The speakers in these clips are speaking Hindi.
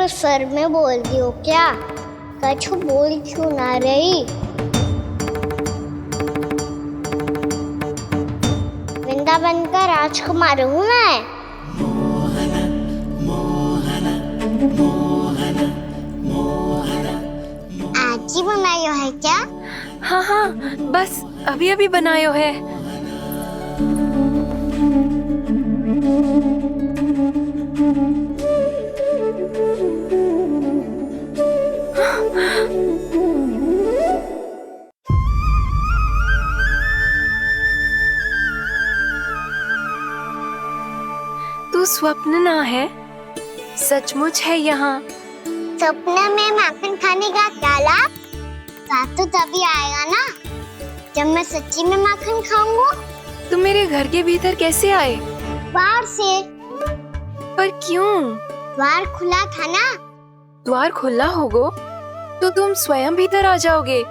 और सर में बोल दी हो क्या? कछु बोल क्यों ना रही? वृंदावन का राजकुमार हूँ मैं। आज ही बनायो है क्या? हाँ हाँ, बस अभी अभी बनायो है। तू स्वप्न ना है, सचमुच है यहाँ। सपने में माखन खाने का क्या लाभ? स्वाद तो तभी आएगा ना जब मैं सच्ची में माखन खाऊंगा। तुम मेरे घर के भीतर कैसे आए? बाहर से। पर क्यों? द्वार खुला था ना। द्वार खुला होगा तो तुम स्वयं भीतर आ जाओगे।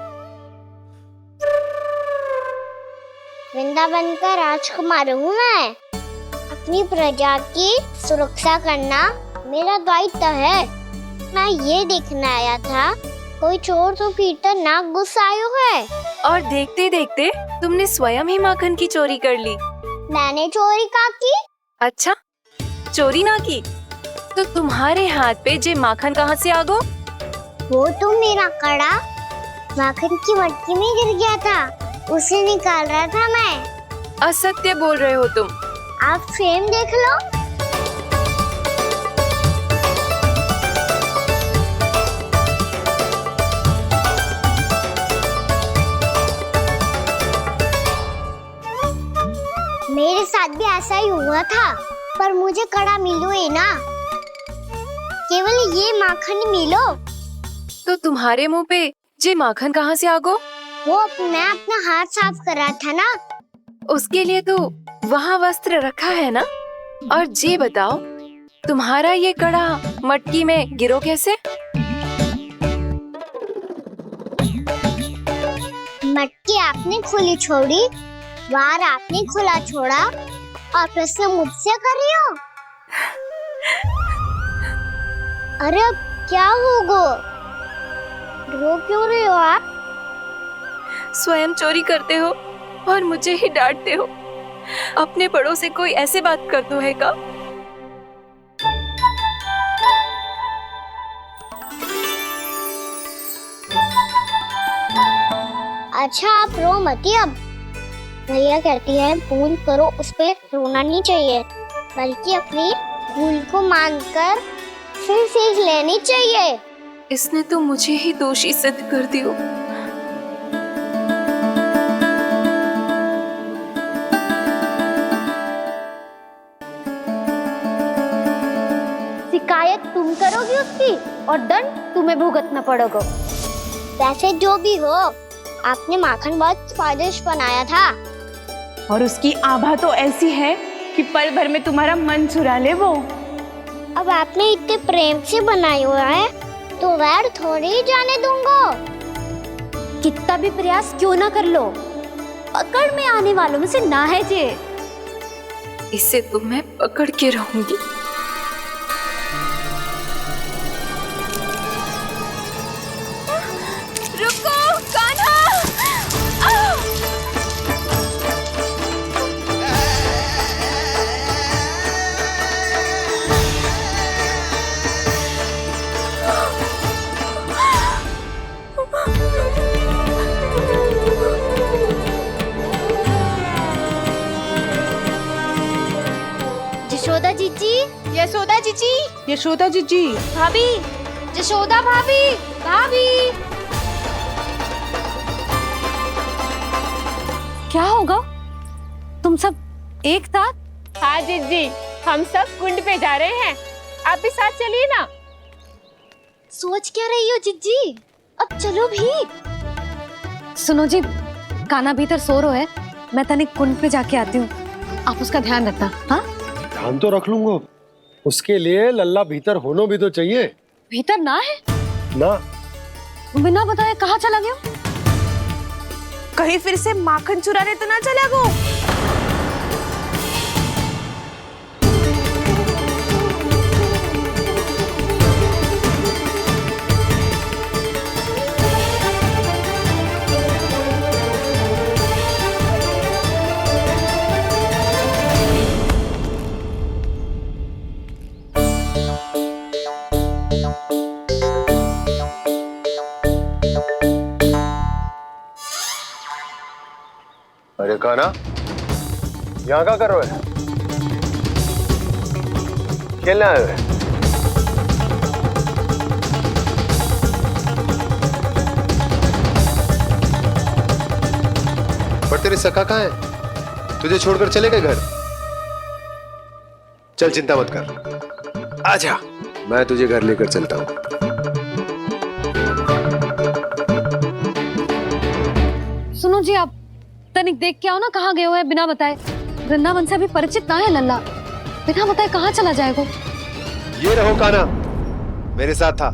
वृंदावन का राजकुमार हूँ मैं। अपनी प्रजा की सुरक्षा करना मेरा दायित्व है। मैं ये देखने आया था कोई चोर तो भीतर ना घुस आयो है। और देखते देखते तुमने स्वयं ही माखन की चोरी कर ली। मैंने चोरी का की? अच्छा, चोरी ना की तो तुम्हारे हाथ पे जे माखन कहाँ से आ गो? वो तो मेरा कड़ा माखन की मटकी में गिर गया था, उसे निकाल रहा था मैं। असत्य बोल रहे हो तुम। आप फ्रेम देख लो। मेरे साथ भी ऐसा ही हुआ था, पर मुझे कड़ा मिलो ही ना, केवल ये माखन मिलो। तो तुम्हारे मुंह पे जे माखन कहाँ से आ गो? वो मैं अपना हाथ साफ कर रहा था ना। उसके लिए तो वहाँ वस्त्र रखा है ना। और जे बताओ, तुम्हारा ये कड़ा मटकी में गिरो कैसे? मटकी आपने खुली छोड़ी, द्वार आपने खुला छोड़ा, और प्रश्न मुझसे कर रही हो? अरे अब क्या होगा? रो क्यों रहे हो आप? स्वयं चोरी करते हो और मुझे ही डांटते हो। अपने बड़ों से कोई ऐसे बात कर दो है का? अच्छा आप रो मती। अब भैया कहती है भूल करो, उस पे रोना नहीं चाहिए, बल्कि अपनी भूल को मानकर फिर सीख लेनी चाहिए। इसने तो मुझे ही दोषी सिद्ध कर दियो। शिकायत तुम करोगी उसकी और दंड तुम्हें भुगतना पड़ेगा। वैसे जो भी हो, आपने माखन बहुत स्वादिष्ट बनाया था। और उसकी आभा तो ऐसी है कि पल भर में तुम्हारा मन चुरा ले वो। अब आपने इतने प्रेम से बनाया हुआ है तो वैर थोड़ी ही जाने दूंगा। कितना भी प्रयास क्यों ना कर लो, पकड़ में आने वालों में से ना है जे। इसे तो मैं पकड़ के रहूंगी। रुको कान्हा! यशोदा जीजी, यशोदा जीजी, यशोदा जीजी, भाभी, यशोदा भाभी, भाभी। क्या होगा? तुम सब एक साथ? हाँ जीजी, हम सब कुंड पे जा रहे हैं, आप भी साथ चलिए ना। सोच क्या रही हो जीजी? अब चलो भी। सुनो जी, कान्हा भीतर सो रहा है, मैं तनिक कुंड पे जाके आती हूँ, आप उसका ध्यान रखना। हाँ, ध्यान तो रख लूंगा, उसके लिए लल्ला भीतर होना भी तो चाहिए। भीतर ना है ना? बिना बताए कहाँ चला गया? कहीं फिर से माखन चुराने तो ना चला वो। काना, यहाँ क्या कर रहे हो? खेलने आए हुए? पर तेरे सखा कहाँ है? तुझे छोड़कर चले गए घर? चल चिंता मत कर, आजा, मैं तुझे घर लेकर चलता हूँ। सुनो जी, आप तनिक देख के आओ ना कहाँ गए हुए हैं बिना बताए। वृंदावन से अभी परिचित ना है लल्ला, बिना बताए कहाँ चला जाएगा। ये रहो काना, मेरे साथ था।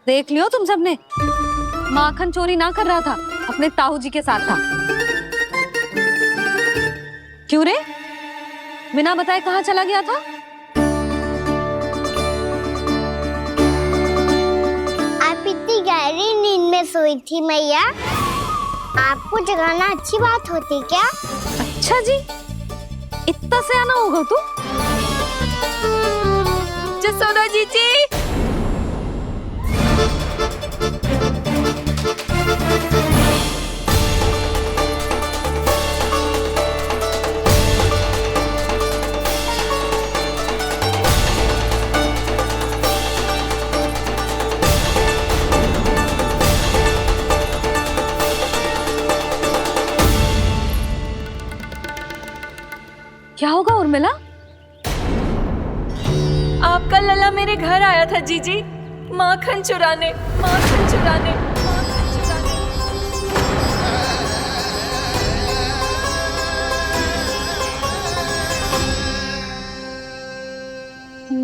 देख लियो तुम सबने, माखन चोरी ना कर रहा था, अपने ताऊ जी के साथ था। क्यों रे, बिना बताए कहाँ चला गया था? आप इतनी गहरी नींद में सोई थी मैया, आपको जगाना अच्छी बात होती क्या? अच्छा जी, इतना सयाना होगा तू? जसोदा जीजी, क्या होगा उर्मिला? आपका लल्ला मेरे घर आया था जीजी, माखन चुराने, माखन चुराने, माखन चुराने।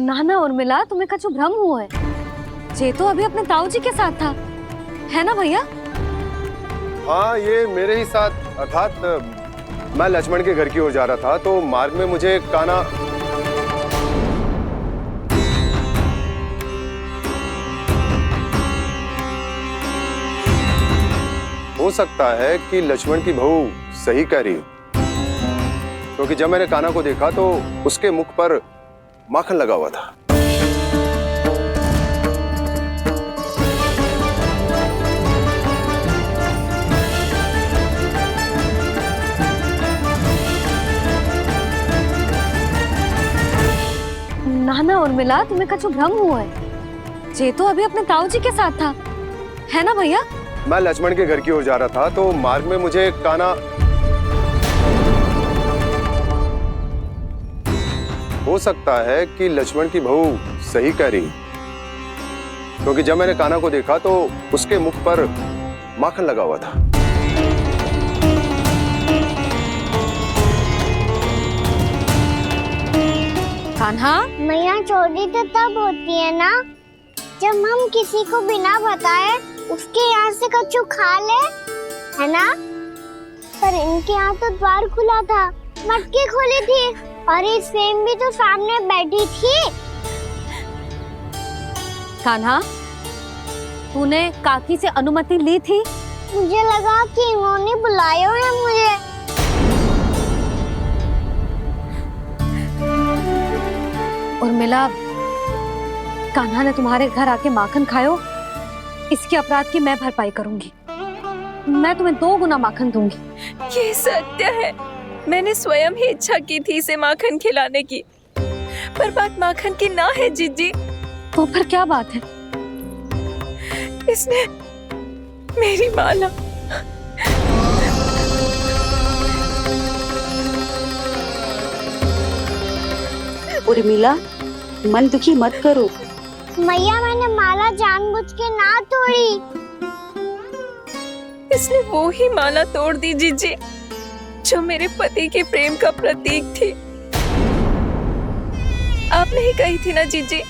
ना उर्मिला, तुम्हें कछु भ्रम हुआ है। जे तो अभी अपने ताऊ जी के साथ था, है ना भैया? हाँ, ये मेरे ही साथ, अर्थात मैं लक्ष्मण के घर की ओर जा रहा था, तो मार्ग में मुझे काना हो सकता है कि लक्ष्मण की बहू सही कह रही हो, क्योंकि जब मैंने काना को देखा तो उसके मुख पर माखन लगा हुआ था। ना उर्मिला, तुम्हें कछु भ्रम हुआ है। जे तो अभी अपने ताऊ जी के साथ था, है ना भैया? मैं लक्ष्मण के घर की ओर जा रहा था, तो मार्ग में मुझे काना हो सकता है कि लक्ष्मण की बहू सही कह रही, क्योंकि जब मैंने काना को देखा तो उसके मुख पर माखन लगा हुआ था। कान्हा, मैया, चोरी तो तब होती है ना जब हम किसी को बिना बताए उसके यहाँ से कछु खा ले, है ना? पर इनके यहाँ तो द्वार खुला था, मटकी खुली थी और ये सेम भी तो सामने बैठी थी। कान्हा, तूने काकी से अनुमति ली थी? मुझे लगा कि इन्होंने बुलाया है मुझे। उर्मिला, कान्हा ने तुम्हारे घर आके माखन खायो, इसके अपराध की मैं भरपाई करूंगी। मैं तुम्हें 2 गुना माखन दूंगी। ये सत्य है, मैंने स्वयं ही इच्छा की थी इसे माखन खिलाने की, पर बात माखन की ना है जीजी। तो फिर क्या बात है? इसने मेरी माला, उर्मिला, मन दुखी मत करो। मैया, मैंने माला जानबूझ के ना तोड़ी। इसने वो ही माला तोड़ दी जीजी, जो मेरे पति के प्रेम का प्रतीक थी। आपने ही कही थी ना जीजी,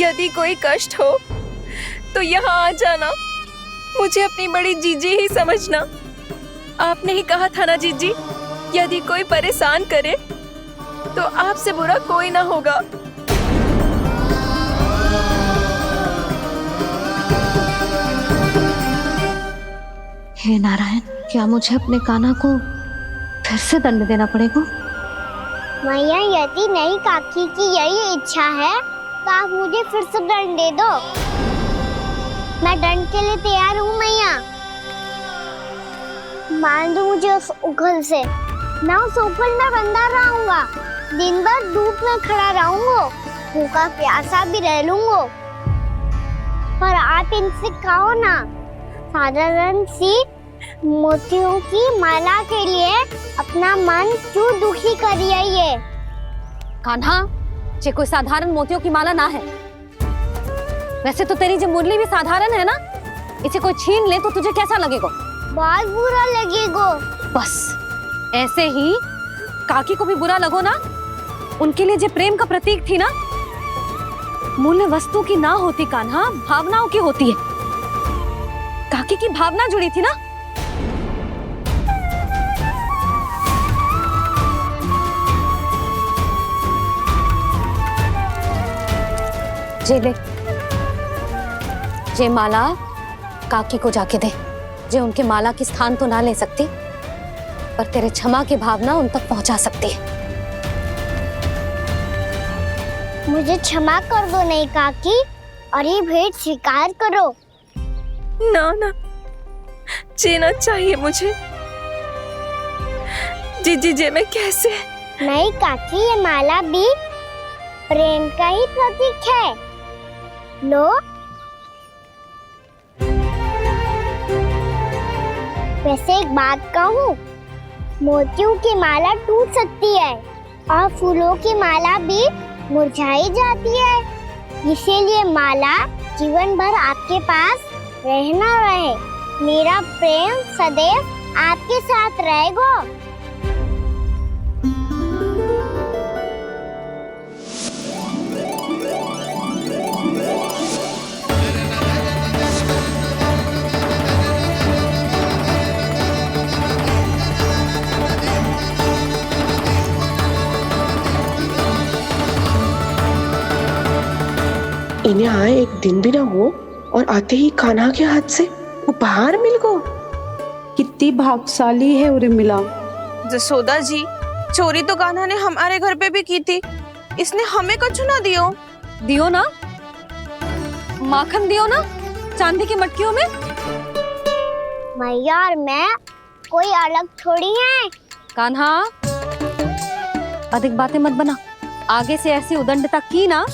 यदि कोई कष्ट हो तो यहाँ आ जाना, मुझे अपनी बड़ी जीजी ही समझना। आपने ही कहा था ना जीजी, यदि कोई परेशान करे तो आपसे बुरा कोई ना होगा। हे नारायण, क्या मुझे अपने कान्हा को फिर से दंड देना पड़ेगा। मैया यदि नहीं काकी की यही इच्छा है तो आप मुझे फिर से दंड दे दो। मैं दंड के लिए तैयार हूँ मैया। मान दो मुझे उस उखल से, मैं उस उखल में बंधा रहूंगा, दिन भर धूप में खड़ा रहूंगा, भूखा प्यासा भी रह लूंगा। पर आप इनसे कहो ना, साधारण सी मोतियों की माला के लिए अपना मन क्यों दुखी करिए ये। कान्हा, ये कोई साधारण मोतियों की माला ना है। वैसे तो तेरी जो मुरली भी साधारण है ना, इसे कोई छीन ले तो तुझे कैसा लगेगा? बहुत बुरा लगेगा। बस ऐसे ही काकी को भी बुरा लगो ना। उनके लिए जो प्रेम का प्रतीक थी ना, मूल्य वस्तु की ना होती कान्हा, भावनाओं की होती है। काकी की भावना जुड़ी थी ना। जे ले, जे माला काकी को जाके दे। जे उनके माला की स्थान तो ना ले सकती, पर तेरे क्षमा की भावना उन तक पहुंचा सकती है। मुझे क्षमा कर दो नहीं काकी, और ये भेंट स्वीकार करो। ना ना, जीना चाहिए मुझे। जीजी जे मैं कैसे? नहीं काकी, ये माला भी प्रेम का ही प्रतीक है। लो। वैसे एक बात कहूँ, मोतियों की माला टूट सकती है और फूलों की माला भी मुरझाई जाती है। इसीलिए माला जीवन भर आपके पास रहना रहे। मेरा प्रेम सदैव आपके साथ रहेगा। इन्हें आए एक दिन भी ना हो और आते ही कान्हा के हाथ से उपहार मिल गो। कितनी भाग्यशाली है उर्मिला। जसोदा जी, चोरी तो कान्हा ने हमारे घर पे भी की थी। इसने हमें कछु ना दियो। दियो ना, माखन दियो ना, चांदी की मटकियों में। मैया और मैं कोई अलग थोड़ी हैं। कान्हा, अधिक बातें मत बना। आगे से ऐसी उदंडता की ना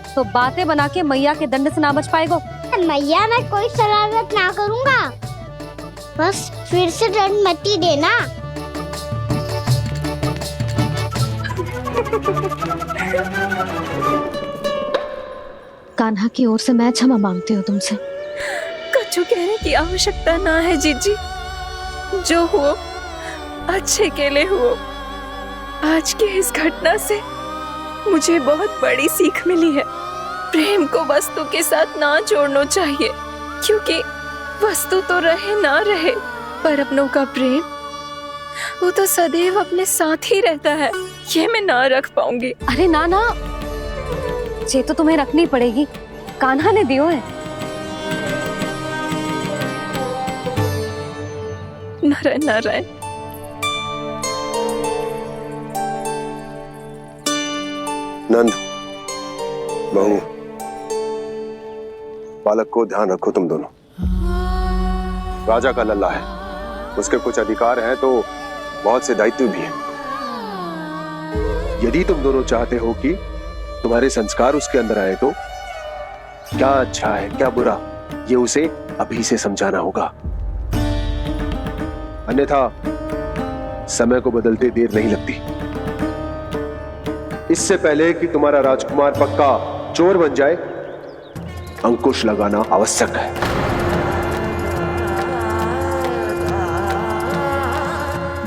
तो बातें बना के मैया के दंड से ना बच पाएगो। मैया, मैं कोई शरारत ना करूंगा, बस फिर से दंड मत ही देना। कान्हा की ओर से मैं क्षमा मांगती हूँ तुमसे। कछु कहने की आवश्यकता ना है जीजी। जो हुआ अच्छे के लिए हुआ। आज की इस घटना से मुझे बहुत बड़ी सीख मिली है। प्रेम को वस्तु के साथ ना जोड़ना चाहिए, क्योंकि वस्तु तो रहे ना रहे, पर अपनों का प्रेम वो तो सदैव अपने साथ ही रहता है। ये मैं ना रख पाऊंगी। अरे ना ना, ये तो तुम्हें रखनी पड़ेगी। कान्हा ने दियो है। नारायण नारायण। नंद, बहू, बालक को ध्यान रखो तुम दोनों। राजा का लल्ला है, उसके कुछ अधिकार हैं तो बहुत से दायित्व भी हैं। यदि तुम दोनों चाहते हो कि तुम्हारे संस्कार उसके अंदर आए तो क्या अच्छा है क्या बुरा, ये उसे अभी से समझाना होगा। अन्यथा समय को बदलते देर नहीं लगती। इससे पहले कि तुम्हारा राजकुमार पक्का चोर बन जाए, अंकुश लगाना आवश्यक है।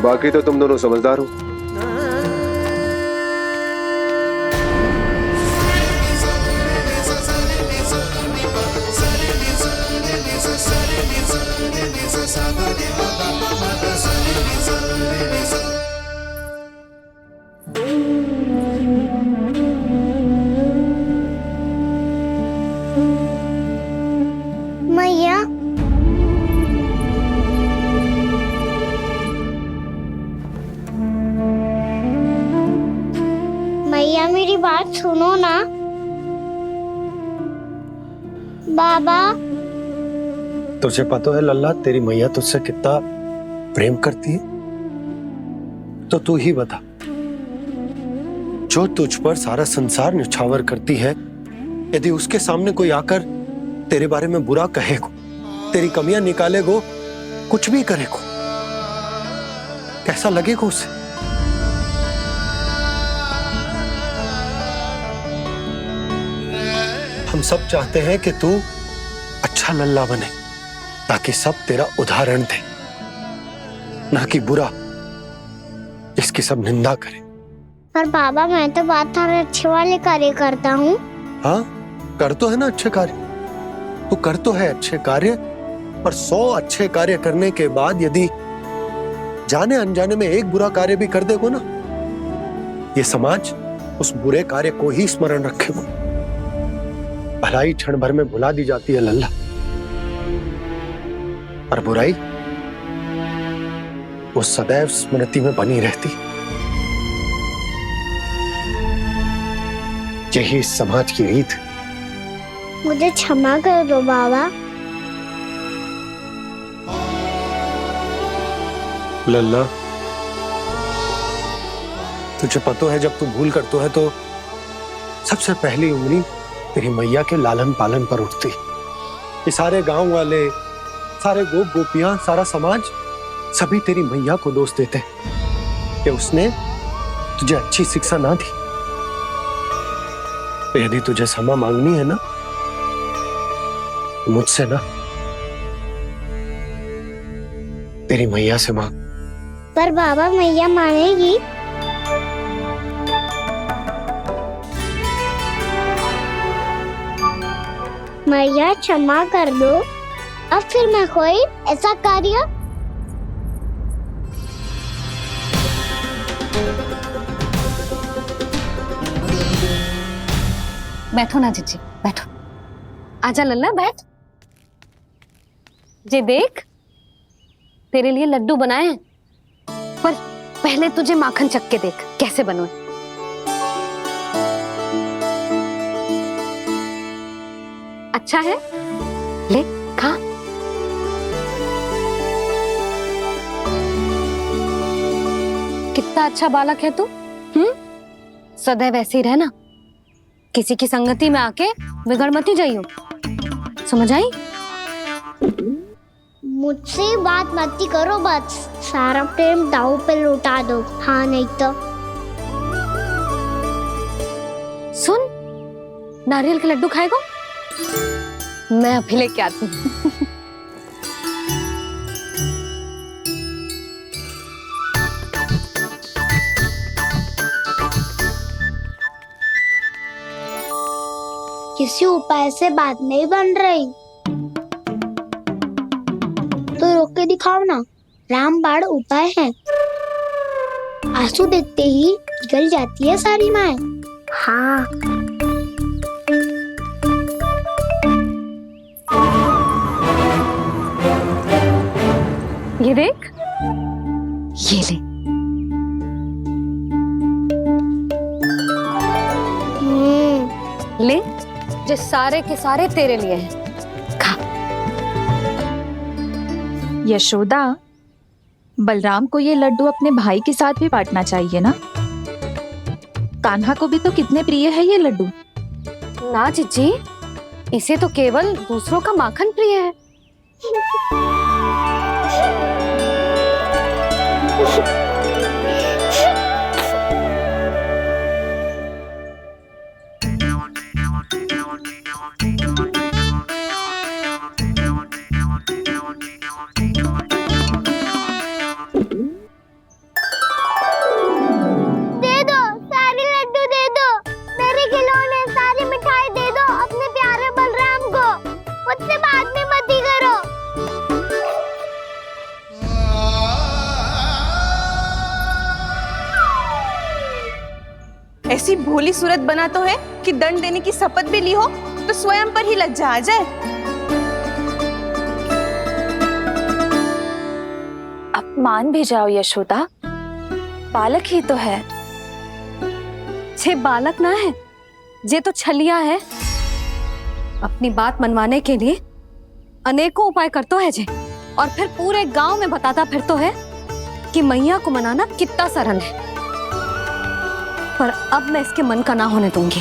बाकी तो तुम दोनों समझदार हो। मैया, भैया मेरी बात सुनो ना। बाबा, तुझे पता है लल्ला, तेरी मैया तुझसे कितना प्रेम करती है? तो तू ही बता, जो तुझ पर सारा संसार निछावर करती है, यदि उसके सामने कोई आकर तेरे बारे में बुरा कहेगो, तेरी कमियां निकालेगो, कुछ भी करेगो, कैसा लगेगा उसे? हम सब चाहते हैं कि तू अच्छा लल्ला बने, ताकि सब तेरा उदाहरण दे, ना कि बुरा जिसकी सब निंदा करे। पर बाबा मैं तो बात थारे अच्छे वाले कार्य करता हूँ। हाँ, कर तो है ना अच्छे कार्य, तू कर तो है अच्छे कार्य, पर 100 अच्छे कार्य करने के बाद यदि जाने अनजाने में एक बुरा कार्य भी कर देगो ना, ये समाज उस बुरे कार्य को ही स्मरण रखेगो। भलाई क्षण भर में भुला दी जाती है लल्ला, और बुराई वो सदैव स्मृति में बनी रहती। यही इस समाज की रीत है। मुझे क्षमा कर दो बाबा। लल्ला, तुझे पता है जब तू भूल करता है तो सबसे पहली उंगली तेरी मैया के लालन पालन पर उठती। ये सारे गांव वाले, सारे गोप गोपियां, सारा समाज, सभी तेरी मैया को दोष देते कि उसने तुझे अच्छी शिक्षा ना दी। तो यदि तुझे क्षमा मांगनी है ना, मुझसे ना, तेरी मैया से मांग। पर बाबा मैया मानेगी? मैया क्षमा कर दो, अब फिर मैं कोई ऐसा कार्य। बैठो ना जीजी, बैठो। आजा लल्ला, बैठ। जे देख, तेरे लिए लड्डू बनाए हैं, पर पहले तुझे माखन चख के देख कैसे बनो। अच्छा है, ले खा। कितना अच्छा बालक है तू। सदैव ऐसे ही रहना, किसी की संगति में आके बिगड़ मत ही जाइयो, समझ आई? मुझसे बात मत ही करो, बस सारा प्रेम दाव पे लुटा दो। हाँ नहीं तो सुन, नारियल के लड्डू खाएगा? मैं अभी लेके आती हूँ। किसी उपाय से बात नहीं बन रही तो रोक के दिखाओ ना। रामबाण उपाय है, आंसू देखते ही निकल जाती है सारी माए। हाँ, ये देख, ये ले। ले, जो सारे के सारे तेरे लिए हैं, खा। यशोदा, बलराम को ये लड्डू अपने भाई के साथ भी बांटना चाहिए ना। कान्हा को भी तो कितने प्रिय है ये लड्डू। ना जीजी, इसे तो केवल दूसरों का माखन प्रिय है। दे दो, सारे लड्डू दे दो, मेरे खिलौने, सारी मिठाई दे दो अपने प्यारे बलराम को। मुझसे बात में मत ही करो। ऐसी भोली सूरत बना तो है कि दंड देने की शपथ भी ली हो तो स्वयं पर ही लज्जा आ जाए। अब मान भी जाओ यशोदा, बालक ही तो है। जे बालक ना है, जे तो छलिया है। अपनी बात मनवाने के लिए अनेकों उपाय करतो है जे, और फिर पूरे गांव में बताता फिरतो है कि मैया को मनाना कितना सरल है। पर अब मैं इसके मन का ना होने दूंगी।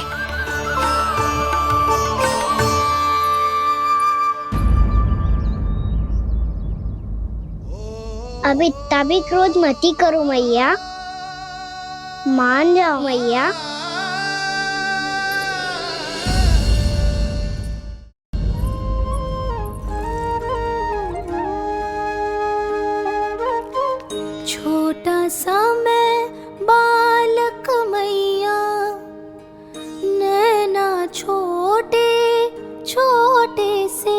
अब इतना भी क्रोध मती करो मैया, मान जाओ मैया। छोटा सा मैं बालक मैया, नैना छोटे छोटे से,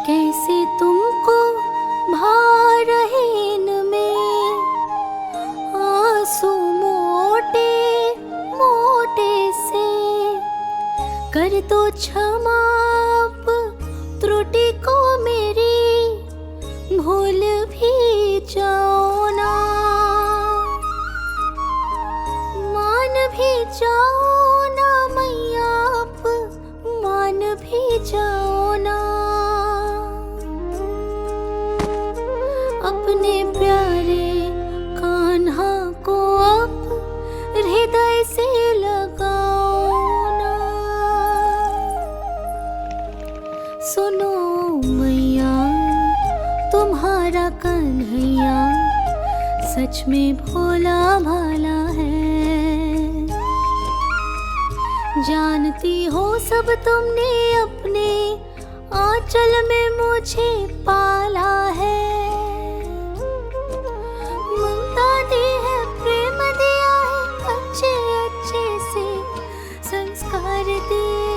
कैसे तुमको भा रहे इनमें आंसू मोटे मोटे से। कर दो क्षमा त्रुटि को मेरी, भूल भी जाओ ना, मान भी जाओ ना मैया, आप मान भी जाओ ना। अपने प्यारे कान्हा को अब हृदय से लगाओ ना। सुनो मैया, तुम्हारा कन्हैया सच में भोला भाला है। जानती हो सब तुमने अपने आंचल में मुझे पाला है। ममता दी है, प्रेम दिया है, अच्छे अच्छे से संस्कार दिए।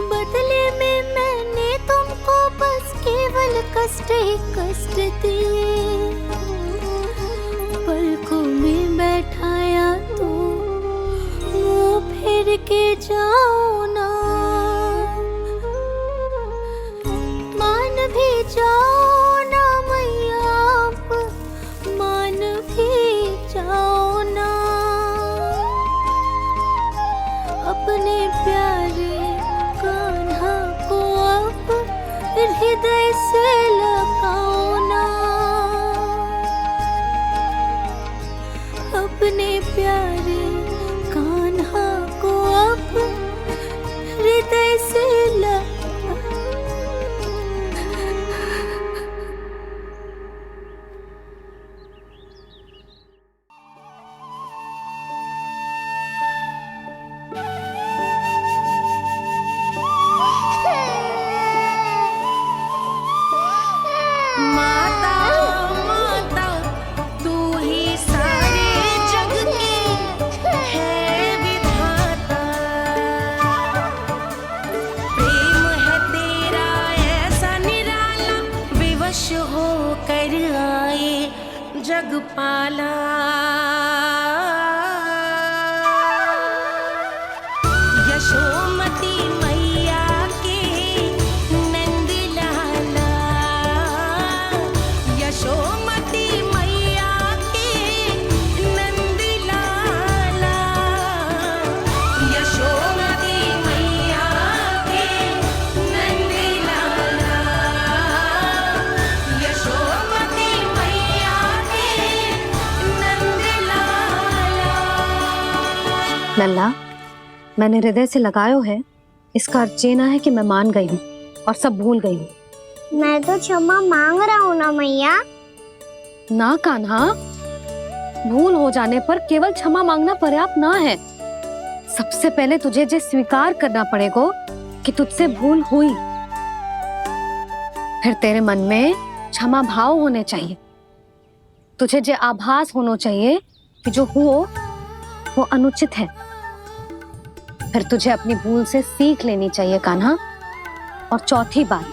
बदले में मैंने तुमको बस केवल कष्ट ही कष्ट दिए। पलकों में बैठाया तो मुंह फेर के जाओ ना, मान भी जाओ ना मैया, आप मान भी जाओ ना। अपने प्यारे कान्हा को अब हृदय से लगाओ ना। अपने प्यारे कान्हा को अब हृदय से जगपाला। यशोमती मैया के नंद लाला, यशोमती मैया के नंद लाला, यशोमती मैया के नंद लाला, यशोमती मैया के नंद लाला। लल्ला, मैंने हृदय से लगायो है, इसका अर्थ ये ना है कि मैं मान गई हूँ और सब भूल गई हूँ। मैं तो क्षमा मांग रहा हूँ ना मैया। ना कान्हा, भूल हो जाने पर केवल क्षमा मांगना पर्याप्त ना है। सबसे पहले तुझे ये स्वीकार करना पड़ेगा कि तुझसे भूल हुई। फिर तेरे मन में क्षमा भाव होने चाहिए। तुझे ये आभास होना चाहिए कि जो हुआ वो अनुचित है। फिर तुझे अपनी भूल से सीख लेनी चाहिए कान्हा। और चौथी बात,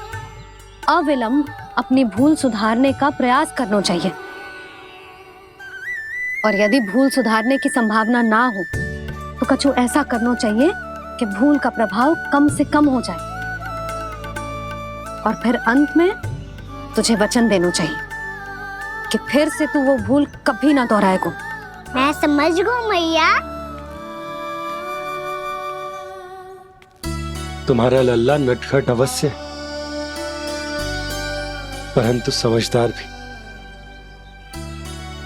अविलंब अपनी भूल सुधारने का प्रयास करना चाहिए। और यदि भूल सुधारने की संभावना ना हो तो कछु ऐसा करना चाहिए कि भूल का प्रभाव कम से कम हो जाए। और फिर अंत में तुझे वचन देना चाहिए कि फिर से तू वो भूल कभी ना दोहराएगा। मैं समझ गई मैया। तुम्हारा लल्ला नटखट अवश्य है, परंतु समझदार भी।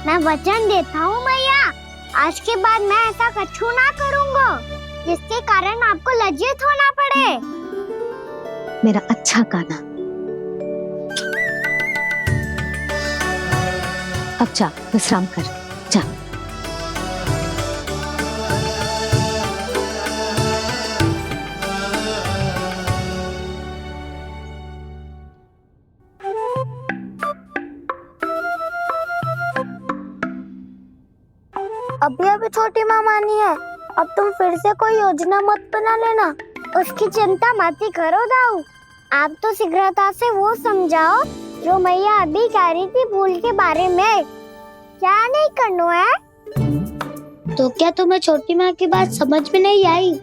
मैं वचन देता हूँ मैया, आज के बाद मैं ऐसा कछु ना करूँगा जिसके कारण आपको लज्जित होना पड़े। मेरा अच्छा कान्हा, अब जा विश्राम कर, जा। अभी अभी छोटी माँ मानी है, अब तुम फिर से कोई योजना मत बना लेना। उसकी चिंता मत ही करो दाऊ, आप तो शीघ्रता से वो समझाओ जो मैया अभी कह रही थी भूल के बारे में। क्या नहीं करना है? तो क्या तुम्हें छोटी माँ की बात समझ में नहीं आई?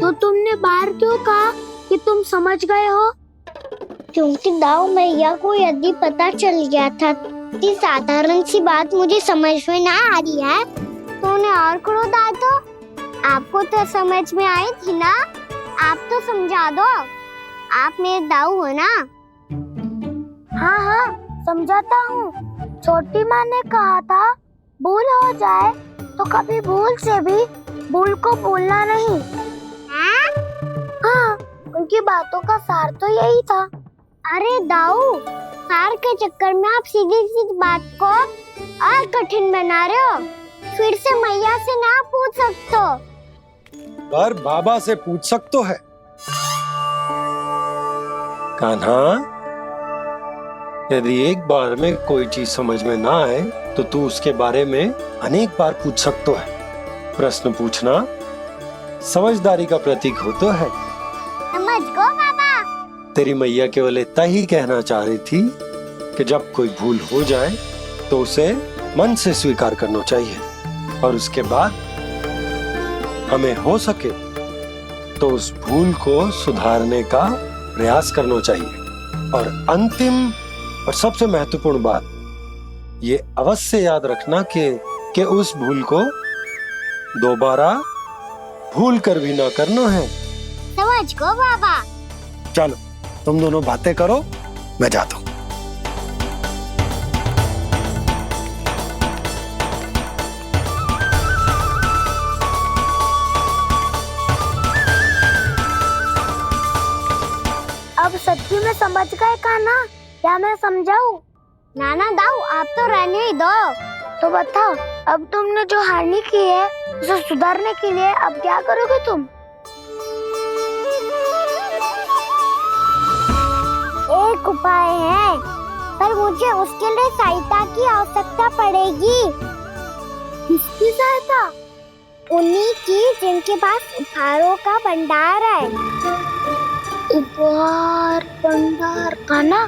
तो तुमने बाहर क्यों कहा कि तुम समझ गए हो? क्योंकि दाऊ मैया को यदि पता चल गया था कि साधारण सी बात मुझे समझ में ना आ रही है तो उन्हें और क्रोध आया। तो आपको तो समझ में आई थी ना, आप तो समझा दो, आप मेरे दाऊ हो ना। हाँ हाँ समझाता हूँ। छोटी माँ ने कहा था भूल हो जाए तो कभी भूल से भी भूल को भूलना नहीं। हाँ उनकी बातों का सार तो यही था। अरे दाऊ, सार के चक्कर में आप सीधी सीधी बात को और कठिन बना रहे हो। फिर से मैया से ना पूछ सकते हो, पर बाबा से पूछ सकते है। कान्हा, यदि एक बार में कोई चीज समझ में ना आए तो तू उसके बारे में अनेक बार पूछ सकते है। प्रश्न पूछना समझदारी का प्रतीक होता है। समझ गो बाबा। तेरी मैया केवल इतना ही कहना चाह रही थी कि जब कोई भूल हो जाए तो उसे मन से स्वीकार करना चाहिए और उसके बाद हमें हो सके तो उस भूल को सुधारने का प्रयास करना चाहिए। और अंतिम और सबसे महत्वपूर्ण बात ये अवश्य याद रखना कि उस भूल को दोबारा भूल कर भी ना करना है। समझ गो बाबा। चलो तुम दोनों बातें करो, मैं जाता हूँ। अब सच्ची में समझ गए कान्हा, क्या मैं समझाऊं? नाना दाऊ आप तो रहने ही दो। तो बताओ, अब तुमने जो हानि की है उसे सुधारने के लिए अब क्या करोगे तुम? एक उपाय है, पर मुझे उसके लिए सहायता की आवश्यकता पड़ेगी। किसकी सहायता? उन्हीं की जिनके पास उपहारों का भंडार है। उपहार भंडार का ना?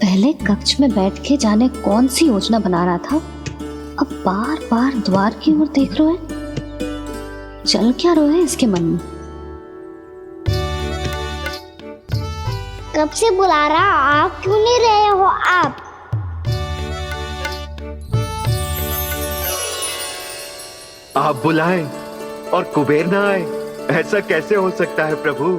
पहले कक्ष में बैठ के जाने कौन सी योजना बना रहा था, अब बार बार द्वार की ओर देख रहे हैं। चल क्या रहे हैं इसके मन में? कब से बुला रहा, आप क्यों नहीं रहे हो? आप बुलाएं और कुबेर ना आए, ऐसा कैसे हो सकता है प्रभु?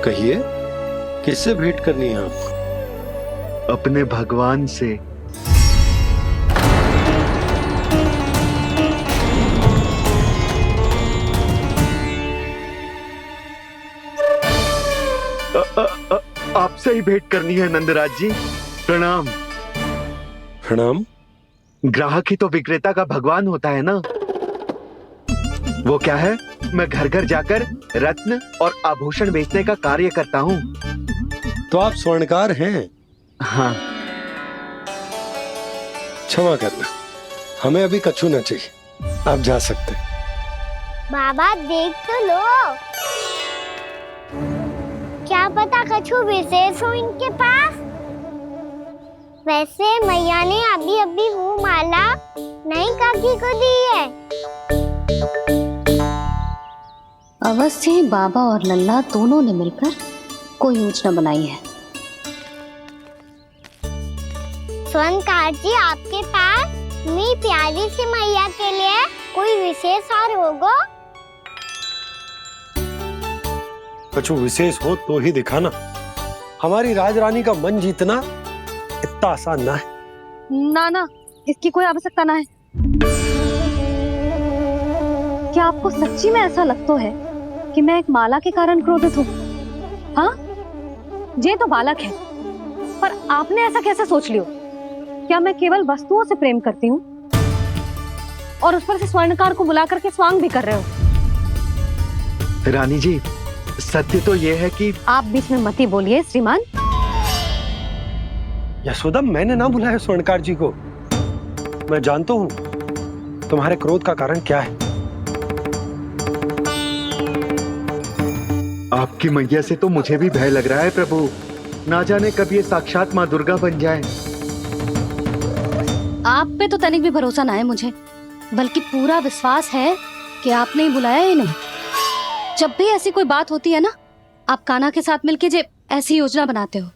कहिए, किससे भेंट करनी है आपको? अपने भगवान से। आपसे ही भेंट करनी है नंदराज जी। प्रणाम। प्रणाम। ग्राहक ही तो विक्रेता का भगवान होता है ना। वो क्या है, मैं घर घर जाकर रत्न और आभूषण बेचने का कार्य करता हूँ। तो आप स्वर्णकार हैं? हाँ। क्षमा करना, हमें अभी कछु न चाहिए, आप जा सकते हैं। बाबा देख तो लो, क्या पता कछु विशेष हो इनके पास। वैसे मैया ने अभी अभी वो माला नई काकी को दी है। अवश्य ही बाबा और लल्ला दोनों ने मिलकर कोई योजना बनाई है। स्वर्णकार जी, आपके पास मेरी प्यारी सी मैया के लिए कोई विशेष और होगा? कछु विशेष हो तो ही दिखाना। हमारी राजरानी का मन जीतना इतना आसान ना है। ना ना, इसकी कोई आवश्यकता ना है। क्या आपको सच्ची में ऐसा लगता है कि मैं एक माला के कारण क्रोधित हूँ? हाँ, ये तो बालक है, पर आपने ऐसा कैसे सोच लियो? क्या मैं केवल वस्तुओं से प्रेम करती हूँ और उस पर से स्वर्णकार को बुला करके स्वांग भी कर रहे हो? रानी जी, सत्य तो ये है कि आप बीच में मत ही बोलिए श्रीमान। यशोदा, मैंने ना बुलाया स्वर्णकार जी को। मैं जानता हूँ तुम्हारे क्रोध का कारण क्या है। आपकी मैया से तो मुझे भी भय लग रहा है प्रभु। ना जाने कब ये साक्षात माँ दुर्गा बन जाए। आप पे तो तनिक भी भरोसा ना है मुझे, बल्कि पूरा विश्वास है कि आपने ही बुलाया ही नहीं। जब भी ऐसी कोई बात होती है ना, आप कान्हा के साथ मिलके जे ऐसी योजना बनाते हो।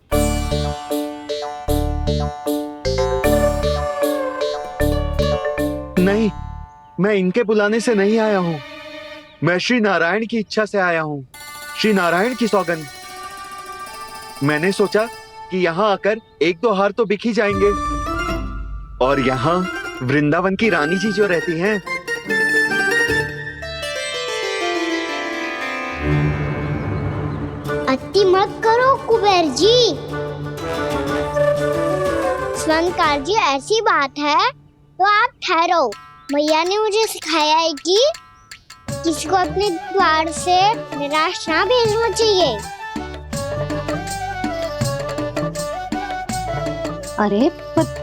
नहीं, मैं इनके बुलाने से नहीं आया हूँ। मैं श्री नारायण की इच्छा से आया हूँ, श्री नारायण की सौगंध। मैंने सोचा कि यहाँ आकर एक दो हार तो बिक ही जाएंगे। और यहाँ वृंदावन की रानी जी जो रहती हैं, अति मत करो कुबेर जी। स्वर्णकार जी, ऐसी बात है तो आप ठहरो। मैया ने मुझे सिखाया है कि किसी को अपने द्वार से निराश ना भेजना चाहिए। अरे पर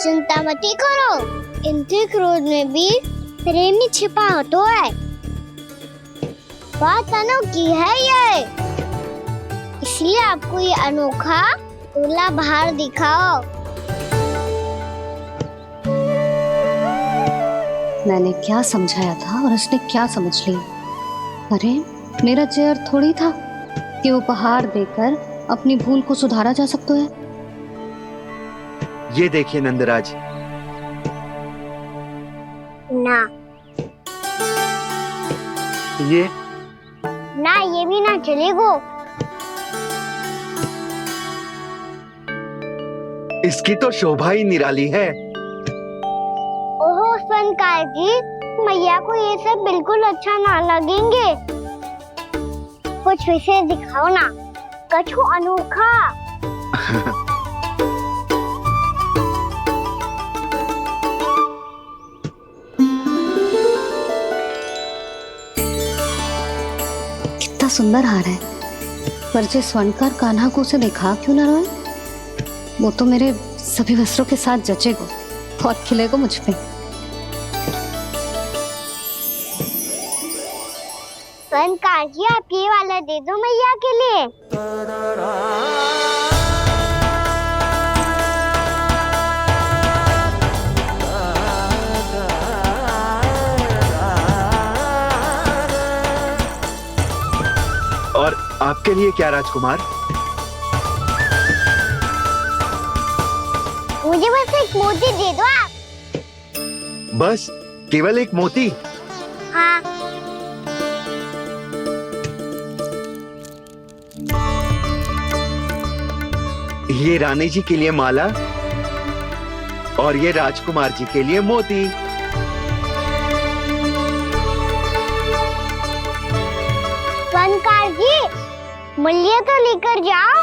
चिंता मत करो, इनके क्रोध में भी प्रेम ही छिपा तो है। बात अनोखी है ये, इसलिए आपको ये अनोखा दूल्हा बाहर दिखाओ। मैंने क्या समझाया था और उसने क्या समझ लिया? अरे मेरा चेयर थोड़ी था कि उपहार देकर अपनी भूल को सुधारा जा सकता है। ये देखिए नंदराज। ना ये ना, ये भी ना चलेगो। इसकी तो शोभा ही निराली है। ओहो स्वर्णकार जी, मैया को ये सब बिल्कुल अच्छा ना लगेंगे। कुछ विशेष दिखाओ ना, कछु अनोखा। कितना सुंदर हार है, पर जे स्वर्णकार कान्हा को उसे दिखा क्यों ना रोए? वो तो मेरे सभी वस्त्रों के साथ जचेगा, बहुत खिलेगा मुझ पे। स्वर्णकार जी, आप ये वाला दे दो मैया के लिए। और आपके लिए क्या राजकुमार? मुझे बस एक मोती दे दो आप। बस केवल एक मोती? हाँ। ये रानी जी के लिए माला और ये राजकुमार जी के लिए मोती। स्वर्णकार जी, मूल्य तो लेकर जाओ।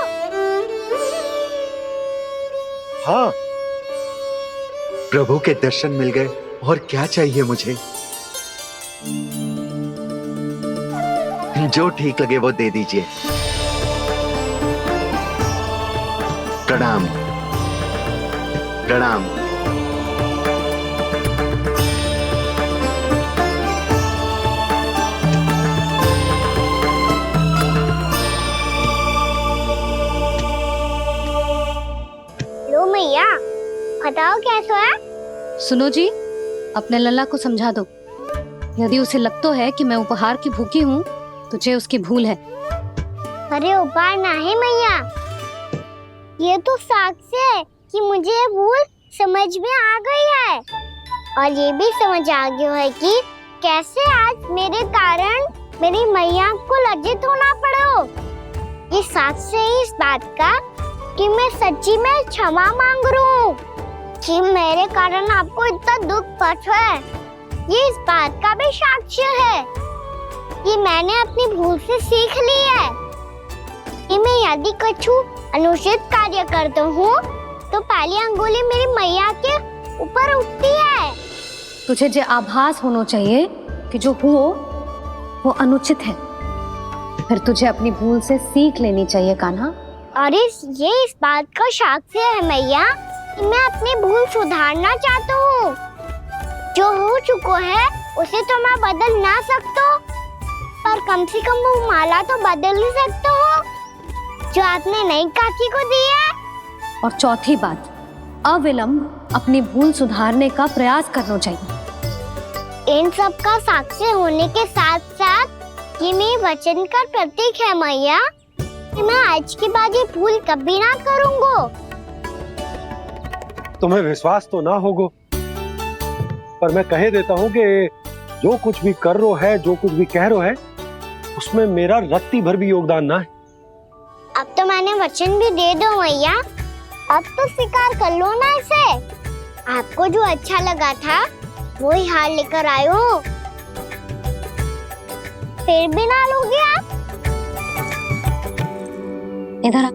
हाँ, प्रभु के दर्शन मिल गए, और क्या चाहिए मुझे? जो ठीक लगे वो दे दीजिए। प्रणाम प्रणाम। लो मैया, बताओ कैसा है? सुनो जी, अपने लल्ला को समझा दो। यदि उसे लगता है कि मैं उपहार की भूखी हूँ, तो ये उसकी भूल है। अरे उपहार ना है मैया, ये तो साक्ष्य है कि मुझे ये भूल समझ में आ गई है, और ये भी समझ आ गया है कि कैसे आज मेरे कारण मेरी मैया को लज्जित होना पड़ो। ये साक्ष्य है इस बात का कि मैं सच्ची में क्षमा मांग रहा हूँ कि मेरे कारण आपको इतना दुख पहुंचा है। ये इस बात का भी साक्ष्य है कि मैंने अपनी भूल से सीख ली है कि मैं यदि कुछ अनुचित कार्य करता हूँ तो पहली अंगुली मेरी मैया के ऊपर उठती है। तुझे जो आभास होना चाहिए कि जो हुआ वो अनुचित है, फिर तुझे अपनी भूल से सीख लेनी चाहिए कान्हा। और ये इस बात का साक्ष्य है मैया कि मैं अपनी भूल सुधारना चाहता हूँ। जो हो चुका है उसे तो मैं बदल ना सकता, पर कम से कम वो माला तो बदल ही सकता हूँ जो आपने नई काकी को दी है। और चौथी बात, अविलंब अपनी भूल सुधारने का प्रयास करना चाहिए। इन सब का साक्षी होने के साथ साथ ये मेरे वचन का प्रतीक है मैया कि मैं आज के बाद ये भूल कभी ना करूँगा। तुम्हें विश्वास तो ना होगा, पर मैं कह देता हूँ कि जो कुछ भी कर रो है, जो कुछ भी कह रो है, उसमें मेरा रत्ती भर भी योगदान ना है। अब तो मैंने वचन भी दे दो मैया, अब तो स्वीकार कर लो ना इसे। आपको जो अच्छा लगा था वो ही हार लेकर आयो, फिर भी ना लोगे आप? इधर आ।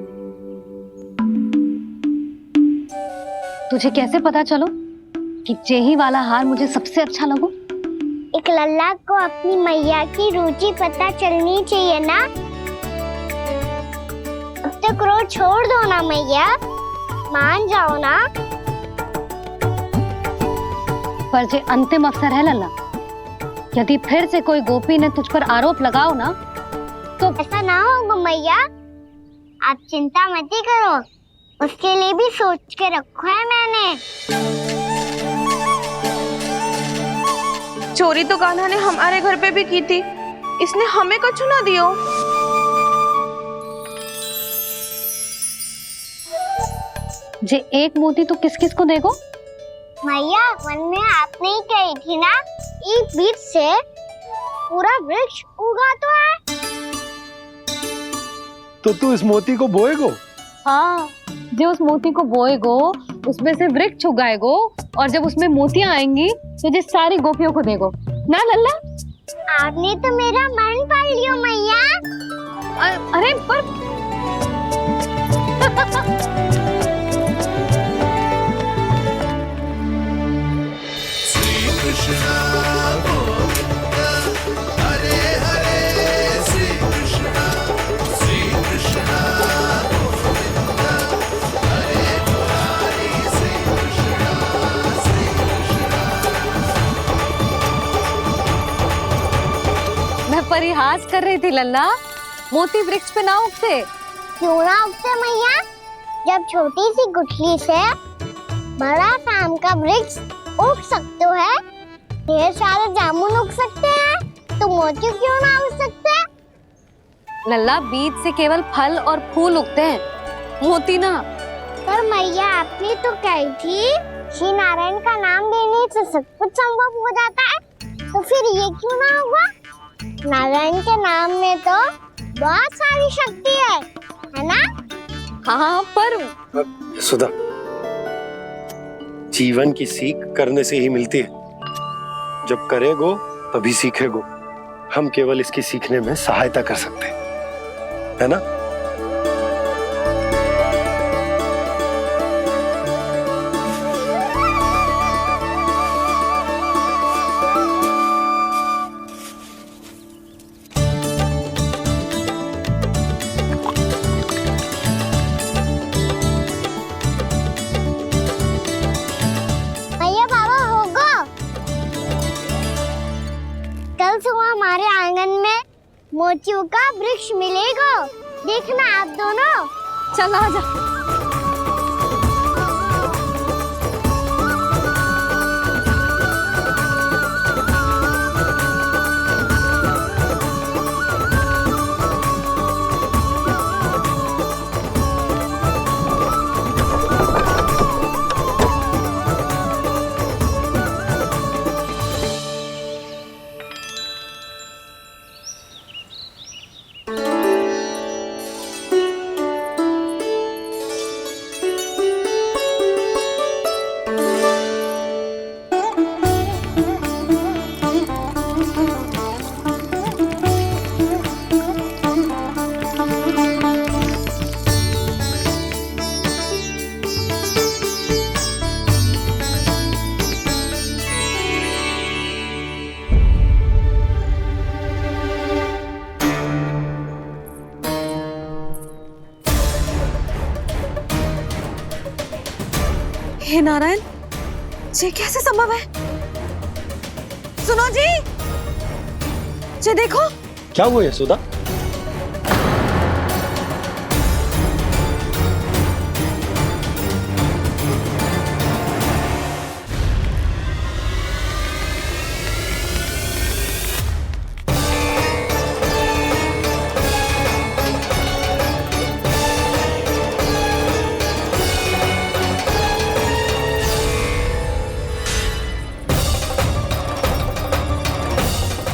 तुझे कैसे पता चलो कि यही वाला हार मुझे सबसे अच्छा लगो? एक लल्ला को अपनी मैया की रुचि पता चलनी चाहिए ना। अब तक क्रोध छोड़ दो ना मैया, मान जाओ ना। पर जे अंतिम अवसर है लल्ला, यदि फिर से कोई गोपी ने तुझ पर आरोप लगाओ ना तो ऐसा ना होगा मैया, आप चिंता मत ही करो, उसके लिए भी सोच के रखा है मैंने। चोरी तो कान्हा ने हमारे घर पे भी की थी, इसने हमें कछु ना दियो। जे एक मोती तो किस किस को देगो? मैया, मन में आपने ही कही थी ना, एक बीज से पूरा वृक्ष उगा तो है। तो तू इस मोती को बोएगो? हाँ, जो उस मोती को बोएगो उसमें से वृक्ष उगाएगो, और जब उसमें मोतियां आएंगी तो जिस सारी गोपियों को देगो ना लल्ला। आपने तो मेरा मन पढ़ लियो मैया। अरे पर परिहास कर रही थी लल्ला, मोती वृक्ष पे ना उगते। क्यों ना उगते मैया? जब छोटी सी गुठली से बड़ा आम का वृक्ष उग सकते है, ढेर सारे जामुन उग सकते हैं, तो मोती क्यों ना उग सकते? लल्ला, बीज से केवल फल और फूल उगते हैं, मोती ना। पर मैया, आपने तो कही थी श्री नारायण का नाम लेने से सब कुछ संभव हो जाता है, तो फिर ये क्यों ना होगा? नारायण के नाम में तो बहुत सारी शक्ति है ना? हाँ, पर सुधा, जीवन की सीख करने से ही मिलती है। जब करेगो तभी सीखेगो। हम केवल इसकी सीखने में सहायता कर सकते हैं, है ना? भैया बाबा होगा। कल सुबह हमारे आंगन में मोतियों का वृक्ष मिलेगा, देखना आप दोनों। चल आजा। हे नारायण, ये कैसे संभव है? सुनो जी, ये देखो। क्या हुआ यशोदा?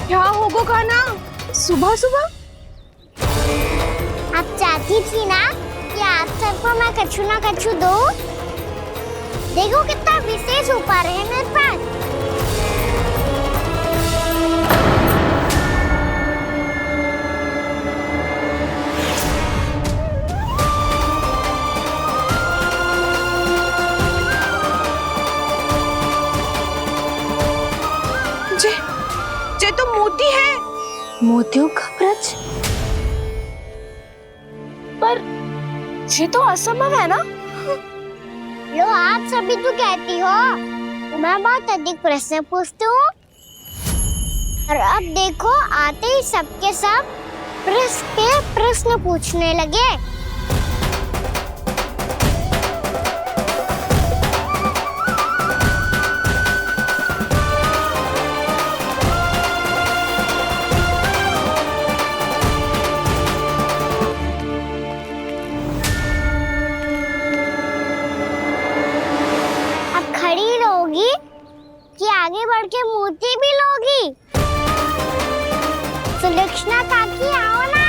क्या होगा कान्हा? सुबह सुबह आप चाहती थी ना कि आज सबको मैं कछु ना कछु दूं। देखो कितना विशेष उपहार है मेरे पास। ये तो मोती है। मोतियों का ब्रज? पर ये तो असंभव है ना? लो आप सभी तो कहती हो मैं बहुत अधिक प्रश्न पूछती हूँ, और अब देखो आते ही सबके सब प्रश्न पूछने लगे। खड़ी रहोगी कि आगे बढ़ के मोती भी लोगी? सुलक्षणा काकी आओ ना।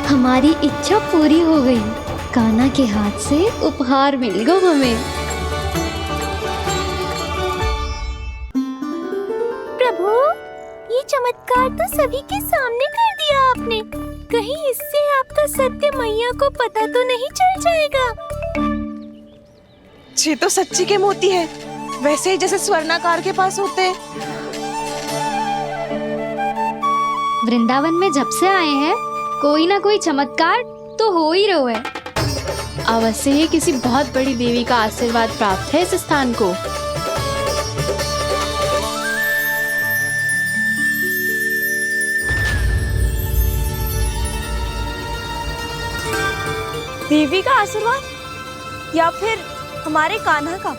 हमारी इच्छा पूरी हो गई। कान्हा के हाथ से उपहार मिल गया हमें। प्रभु, ये चमत्कार तो सभी के सामने कर दिया आपने। कहीं इससे आपका सत्य मैया को पता तो नहीं चल जाएगा? ये तो सच्ची के मोती है, वैसे ही जैसे स्वर्णाकार के पास होते हैं। वृंदावन में जब से आए हैं कोई ना कोई चमत्कार तो हो ही रहा है। अवश्य ही किसी बहुत बड़ी देवी का आशीर्वाद प्राप्त है इस स्थान को। देवी का आशीर्वाद या फिर हमारे कान्हा का?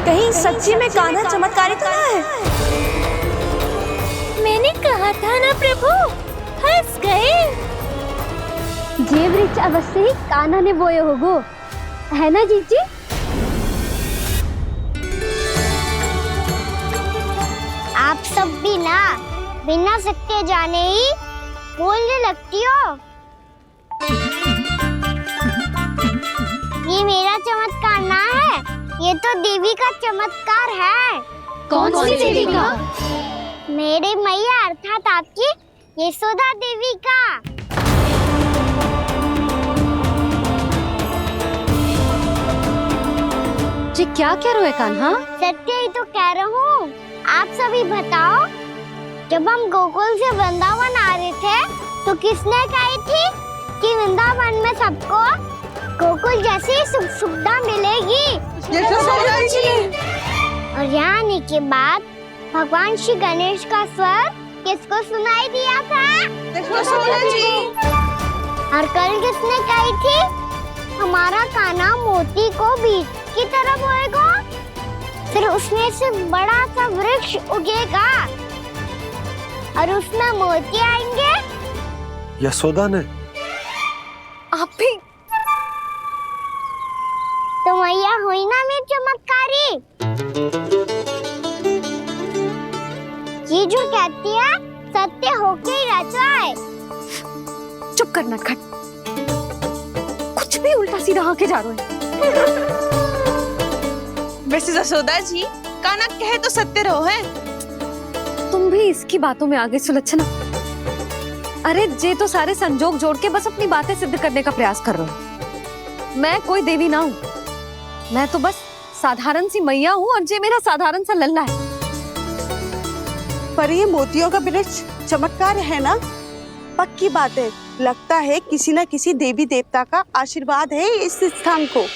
कहीं सच्ची में कान्हा चमत्कारी तो ना है? मैंने कहा था ना प्रभु, हंस गए। ये वृक्ष अवश्य ही कान्हा ने बोए होगो, है ना जीजी? आप सब भी ना बिना सत्य जाने ही बोलने लगती हो। ये मेरा चमत्कार ना है, ये तो देवी का चमत्कार है। कौन सी देवी का? मेरे मैया अर्थात आपकी यशोदा देवी का। जी क्या कह रहे हो कान्हा? सत्य ही तो कह रहा हूँ। आप सभी बताओ, जब हम गोकुल से वृंदावन आ रहे थे तो किसने कही थी कि वृंदावन में सबको गोकुल जैसी सुख सुविधा मिलेगी? और यहाँ आने के बाद भगवान श्री गणेश का स्वर किसको सुनाई दिया था? और कल किसने कही थी हमारा कान्हा मोती को बीज की तरफ होएगा, फिर उसमें से बड़ा सा वृक्ष उगेगा और उसमें मोती आएंगे? यशोदा ने? आप भी तो मैया हुई ना मेरी चमत्कारी। ये जो कहती है सत्य होके ही रहता है। चुप कर नटखट, कुछ भी उल्टा सीधा आके जा रहे हैं। वैसे जसोदा जी, कान्हा कहे तो सत्य रहो है। तुम भी इसकी बातों में आगे सुलझना। अरे जे तो सारे संजोग जोड़ के बस अपनी बातें सिद्ध करने का प्रयास कर रहे हो। मैं कोई देवी ना हूँ, मैं तो बस साधारण सी मैया हूँ और जे मेरा साधारण सा लल्ला है। पर ये मोतियों का वृक्ष चमत्कार है ना? पक्की बात है, लगता है किसी न किसी देवी देवता का आशीर्वाद है इस स्थान को।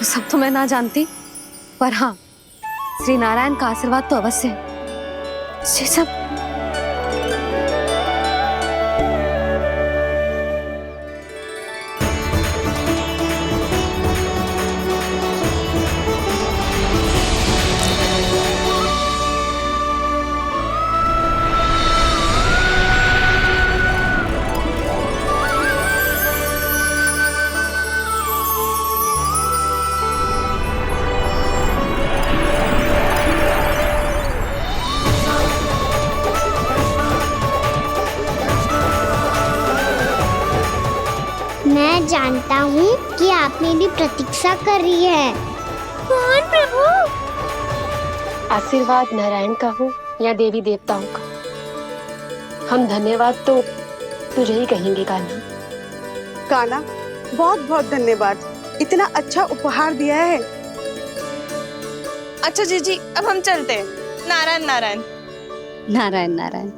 सब तो मैं ना जानती, पर हाँ, श्री नारायण का आशीर्वाद तो अवश्य है। ये सब मैं जानता हूँ कि आप मेरी प्रतीक्षा कर रही है। कौन प्रभु? आशीर्वाद नारायण का हो या देवी देवताओं का, हम धन्यवाद तो तुझे ही कहेंगे कान्हा। कान्हा, बहुत बहुत धन्यवाद, इतना अच्छा उपहार दिया है। अच्छा जीजी, अब हम चलते हैं। नारायण नारायण। नारायण नारायण।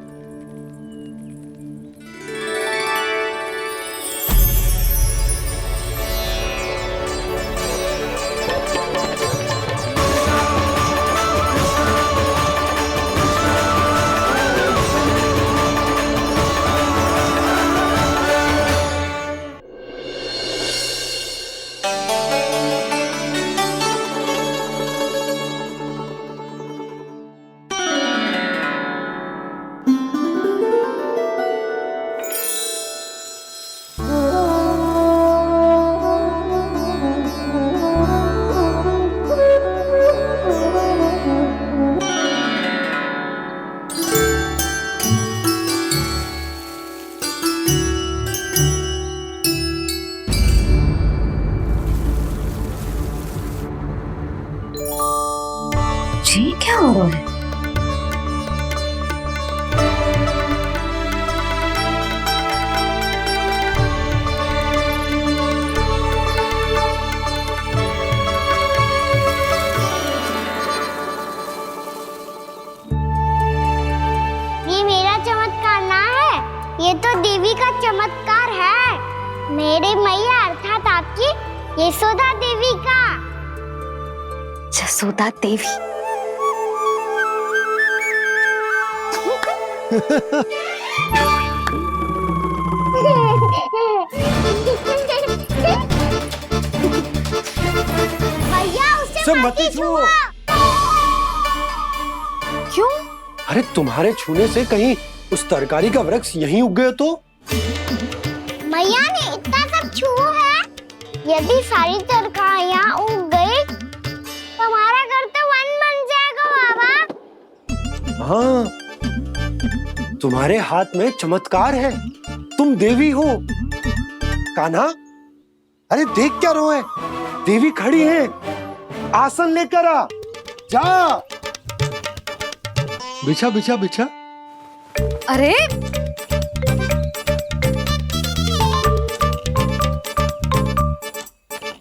ये तो देवी का चमत्कार है, मेरे मैया अर्थात आपकी यशोदा देवी का। जसोदा देवी। भैया उसे सब मत मत ही छुओ। क्यों? अरे तुम्हारे छूने से कहीं उस तरकारी का वृक्ष यहीं उग गए तो? मैया ने इतना सब छुआ है, यदि सारी तरकारियां उग गई तो हमारा घर तो वन बन जाएगा बाबा। हाँ, तुम्हारे हाथ में चमत्कार है, तुम देवी हो। कान्हा, अरे देख क्या रोए, देवी खड़ी है, आसन लेकर आ, जा। बिछा बिछा बिछा। अरे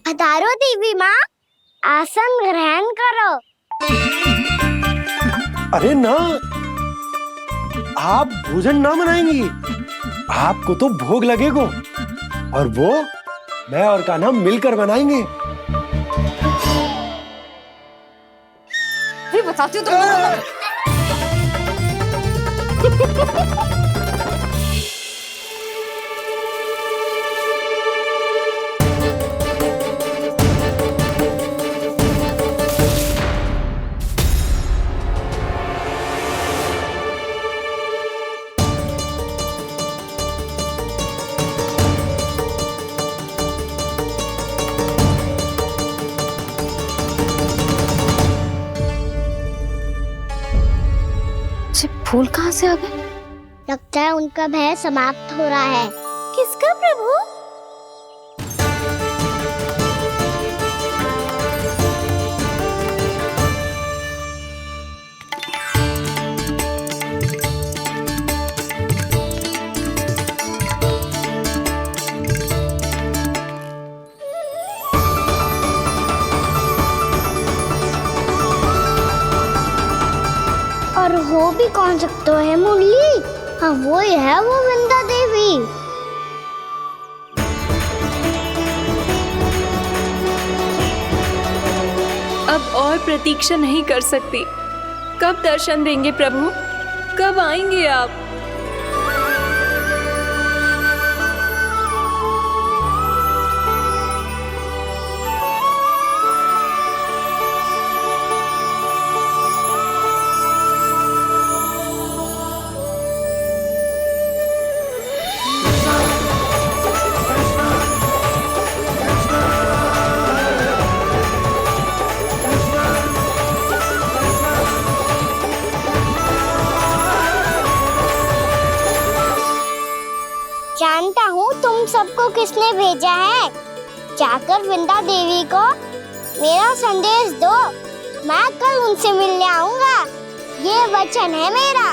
पधारो देवी माँ, आसन ग्रहण करो। अरे ना, आप भोजन ना बनाएंगी, आपको तो भोग लगेगा और वो मैं और कान्हा मिलकर बनाएंगे। भी बताती हूँ तुमको। फूल कहाँ से आ गए? लगता है उनका भय समाप्त हो रहा है। किसका प्रभु? और वो भी कौन सकता है मुरली? हाँ वो ही है, वो वृंदा देवी। अब और प्रतीक्षा नहीं कर सकती। कब दर्शन देंगे प्रभु? कब आएंगे आप? जानता हूँ तुम सबको किसने भेजा है। जाकर वृंदा देवी को मेरा संदेश दो, मैं कल उनसे मिलने आऊंगा, ये वचन है मेरा।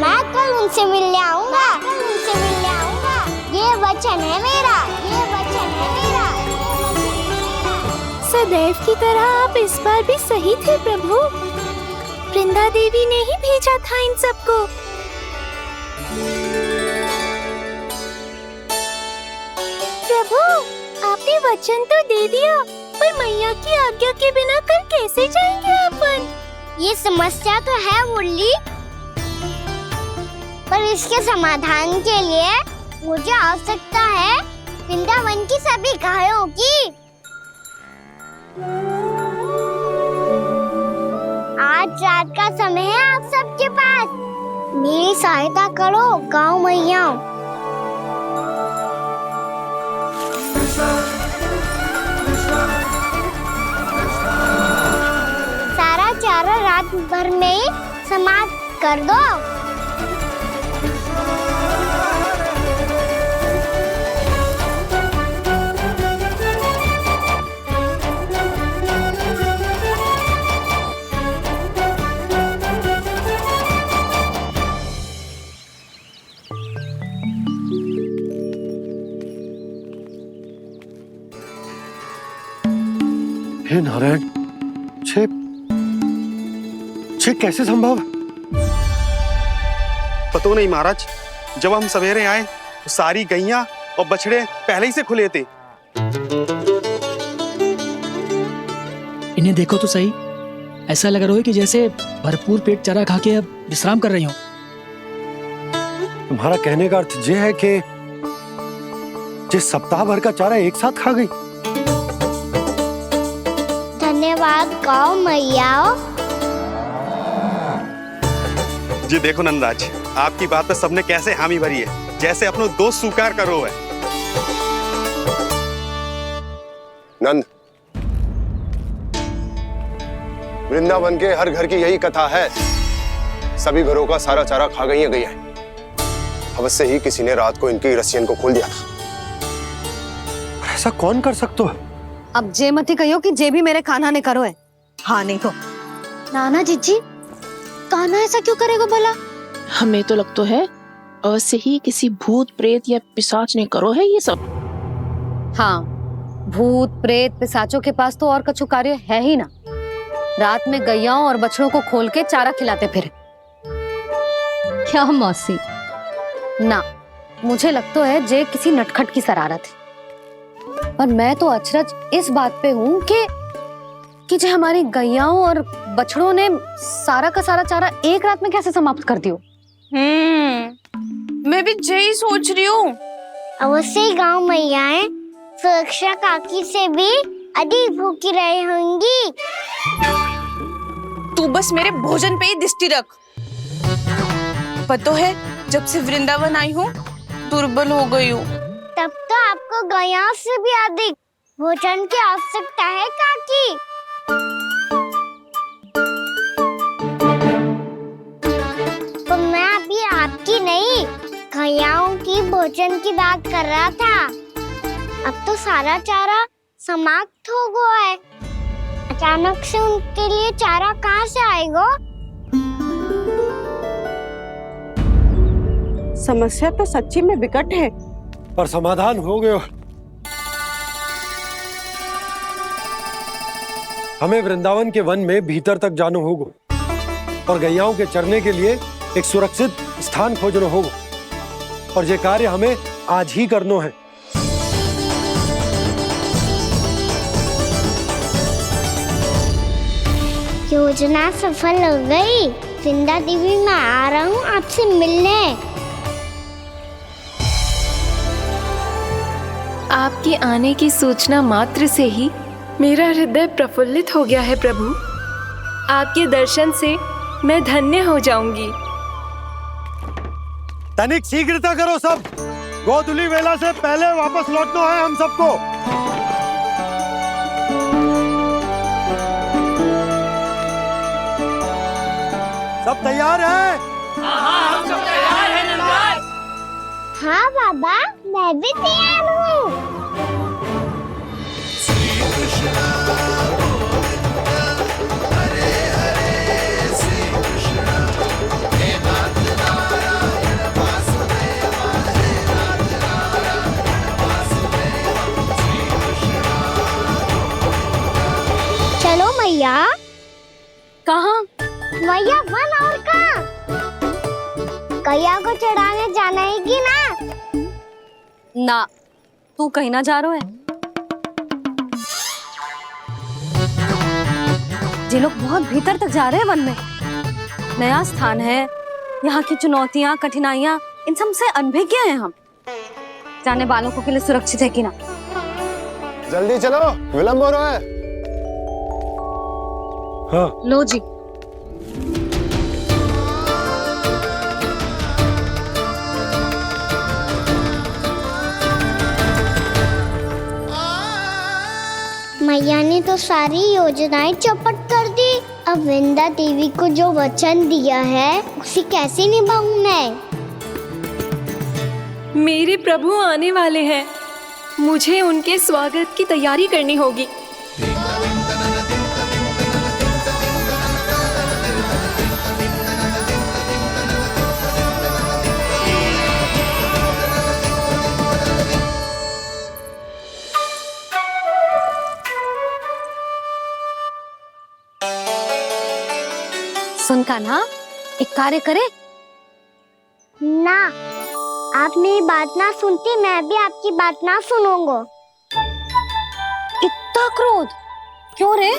मैं कल उनसे मिलने आऊंगा, ये वचन है मेरा, ये वचन है मेरा। सदैव की तरह आप इस बार भी सही थे प्रभु। वृंदा देवी ने ही भेजा था इन सबको। प्रभु, आपने वचन तो दे दिया, पर मैया की आज्ञा के बिना कल कैसे जाएंगे अपन? ये समस्या तो है मुरली, पर इसके समाधान के लिए मुझे आवश्यकता है वृंदावन की सभी गायों की। आज रात का समय है आप सबके पास, मेरी सहायता करो गाँव मैया। सारा चारा रात भर में ही समाप्त कर दो। हे नारायण, छे कैसे संभव? पता नहीं महाराज, जब हम सवेरे आए तो सारी गैया और बछड़े पहले ही से खुले थे। इन्हें देखो तो सही, ऐसा लग रहा है कि जैसे भरपूर पेट चारा खा के अब विश्राम कर रही हो। तुम्हारा कहने का अर्थ ये है कि जिस सप्ताह भर का चारा एक साथ खा गई। धन्यवाद गौ मैया। जी देखो नंदराज, आपकी बात पे सबने कैसे हामी भरी है, जैसे अपनो दोस्त स्वीकार करो है। नंद, वृंदावन के हर घर की यही कथा है। सभी घरों का सारा चारा खा गई है गैया। अवश्य ही किसी ने रात को इनकी रस्सियन को खोल दिया था। ऐसा कौन कर सकता है? अब जे मती कहियो कि जे भी मेरे कान्हा ने करो है। हाँ नहीं तो नाना जीजी, कान्हा ऐसा क्यों करेगा भला? हमें तो लगता है अवश्य ही किसी भूत प्रेत या पिशाच ने करो है ये सब। हाँ, भूत प्रेत पिशाचों के पास तो और कछु कार्य है ही ना। रात में गैयाओं और बछड़ों को खोल के चारा खिलाते फिर। क्या मौसी? ना, मुझे लगता है जे किसी नटखट की शरारत है। पर मैं तो अचरज इस बात पे हूँ कि जो हमारी गैयाओं और बछड़ों ने सारा का सारा चारा एक रात में कैसे समाप्त कर दियो। मैं भी यही सोच रही हूँ। अवश्य ही गाँव मैयाएं सुरक्षा काकी से भी अधिक भूखी रही होंगी। तू बस मेरे भोजन पे ही दृष्टि रख। पता है, जब से वृंदावन आई हूँ दुर्बल हो गई हूँ। तब तो आपको गैया से भी अधिक भोजन की आवश्यकता है काकी। तो मैं अभी आपकी नहीं, गैयाओं की भोजन की बात कर रहा था। अब तो सारा चारा समाप्त हो गया है। अचानक से उनके लिए चारा कहाँ से आएगा? समस्या तो सच्ची में विकट है, पर समाधान हो गयो। हमें वृंदावन के वन में भीतर तक जाना होगा और गैयाओं के चरने के लिए एक सुरक्षित स्थान खोजना होगा, और ये कार्य हमें आज ही करना है। योजना सफल हो गई। वृंदा देवी, मैं आ रहा हूँ आपसे मिलने। आपके आने की सूचना मात्र से ही मेरा हृदय प्रफुल्लित हो गया है प्रभु। आपके दर्शन से मैं धन्य हो जाऊंगी। तनिक शीघ्रता करो सब, गोधुली वेला से पहले वापस लौटना है हम सबको। सब तैयार है? हाँ, हम सब तैयार हैं नंदराज। हाँ बाबा, मैं भी तैयार हूँ। चलो मैया। कहाँ? मैया वन और कहाँ? गैया को चढ़ाने जाना है कि ना? ना, तू कहीं ना जा रहा है। ये लोग बहुत भीतर तक जा रहे हैं वन में। नया स्थान है, यहाँ की चुनौतियाँ कठिनाइयाँ इन सब से अनभिज्ञ हैं हम। जाने वालों के लिए सुरक्षित है कि ना? जल्दी चलो, विलंब हो रहा है। हाँ। लो जी। मैया ने तो सारी योजनाएं चौपट कर दी। अब वृंदा देवी को जो वचन दिया है उसे कैसे निभाऊं मैं? मेरे प्रभु आने वाले हैं, मुझे उनके स्वागत की तैयारी करनी होगी। कान्हा, एक कार्य करे? ना, आप मेरी बात ना सुनती, मैं भी आपकी बात ना सुनूंगा। इतना क्रोध क्यों रे?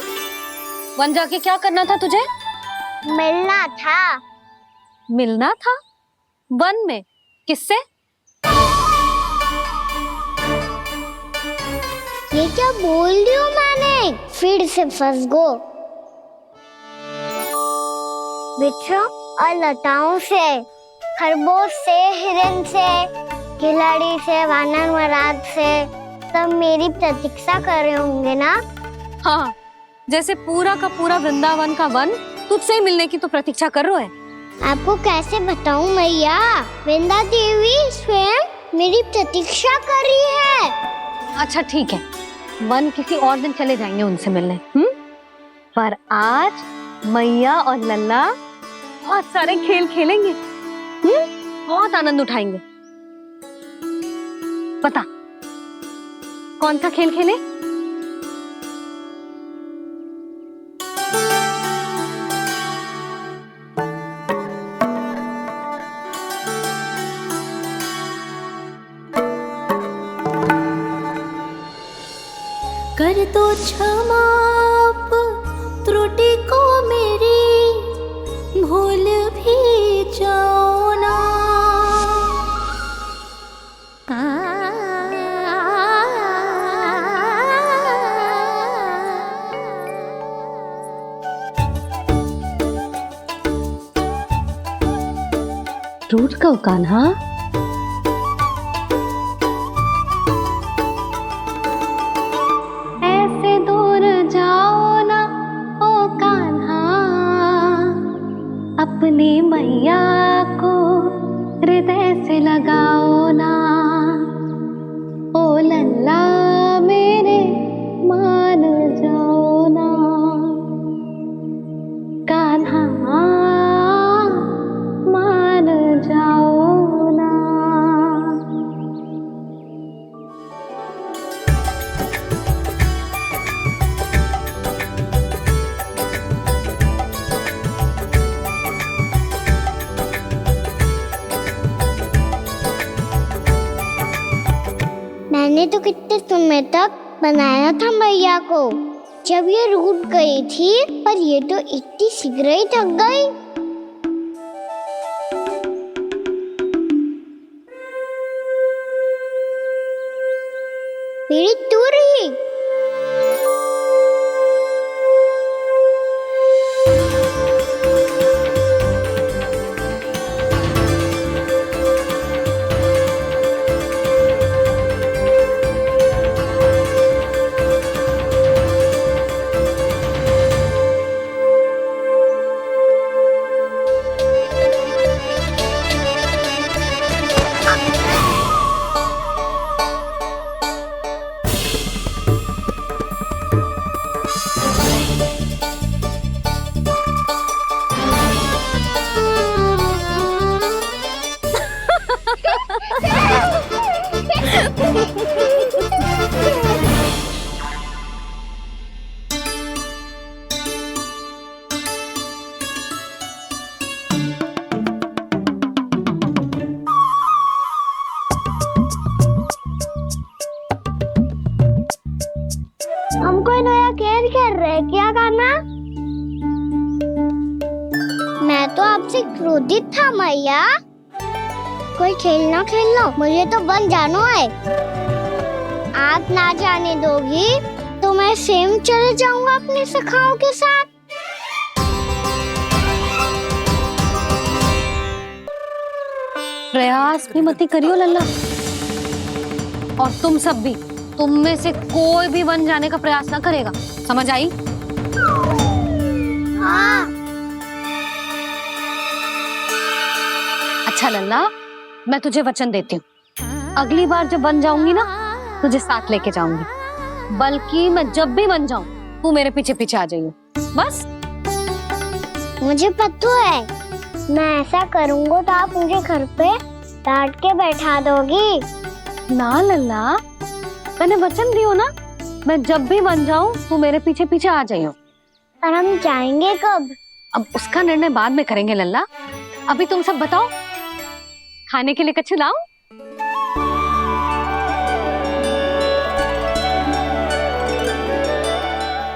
वन जाके क्या करना था तुझे? मिलना था। मिलना था? वन में? किससे? ये क्या बोल रही हूँ मैंने? फिर से फंस गो। वृक्षों और लताओं से, खरगोश से, हिरन से, खिलाड़ी से, वानर महाराज से, सब मेरी प्रतीक्षा कर रहे होंगे ना? हाँ, जैसे पूरा का पूरा वृंदावन का वन तुझसे ही मिलने की तो प्रतीक्षा कर रहा है। आपको कैसे बताऊं मैया? वृंदा देवी स्वयं मेरी प्रतीक्षा कर रही है। अच्छा ठीक है, वन किसी और दिन चले जाएंगे उनसे मिलने। पर आज मैया और लल्ला बहुत सारे खेल खेलेंगे। बहुत आनंद उठाएंगे। पता कौन सा खेल खेले? कर दो क्षमा त्रुटि को मेरी, भूल भी जाओ ना। टूट गओ कान्हा? ऐसे दूर जाओ ना ओ कान्हा, अपनी मैया को हृदय से लगाओ ना। ओ लल्ला मेरे मान जाओ ना। कान्हा मान जाओ ना। मैंने तो कितने समय तक बनाया था मैया को, जब ये रूठ गई थी, पर ये तो इतनी शीघ्र ही थक गई। मेरी दूर ही। हम कोई नया खेल खेल रहे हैं क्या कान्हा? मैं तो आपसे क्रोधित था मैया। कोई खेलना खेल लो, मुझे तो वन जाना है। आप ना जाने दोगी तो मैं स्वयं चले जाऊंगा अपने सखाओं के साथ। प्रयास भी मत करियो लल्ला, और तुम सब भी, तुम में से कोई भी वन जाने का प्रयास ना करेगा, समझ आई? हाँ। अच्छा लल्ला, मैं तुझे वचन देती हूँ, अगली बार जब वन जाऊंगी ना, तुझे साथ लेके जाऊंगी। बल्कि मैं जब भी वन जाऊं, तू मेरे पीछे पीछे आ जाइयो, बस। मुझे पता है, मैं ऐसा करूंगा तो आप मुझे घर पे डांट के बैठा दोगी। ना लल्ला, मैंने वचन दियो ना, मैं जब भी वन जाऊं तू मेरे पीछे पीछे आ जाइयो। पर हम जाएंगे कब? अब उसका निर्णय बाद में करेंगे लल्ला। अभी तुम सब बताओ, खाने के लिए कुछ लाऊं?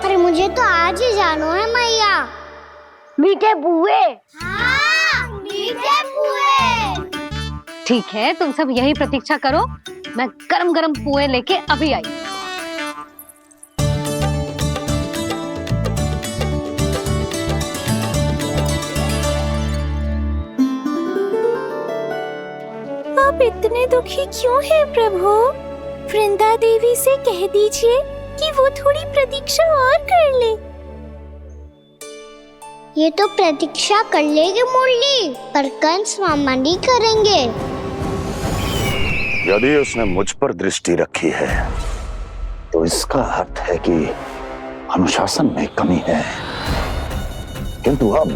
अरे मुझे तो आज ही जाना है मैया। मीठे बुए। हाँ, मीठे बुए। ठीक है, तुम सब यही प्रतीक्षा करो, मैं गरम गरम पुए लेके अभी आई। आप इतने दुखी क्यों हैं प्रभु? वृंदा देवी से कह दीजिए कि वो थोड़ी प्रतीक्षा और कर ले। ये तो प्रतीक्षा कर लेगी मुरली, पर कंस मामा नहीं करेंगे। यदि उसने मुझ पर दृष्टि रखी है तो इसका अर्थ है कि अनुशासन में कमी है। किंतु अब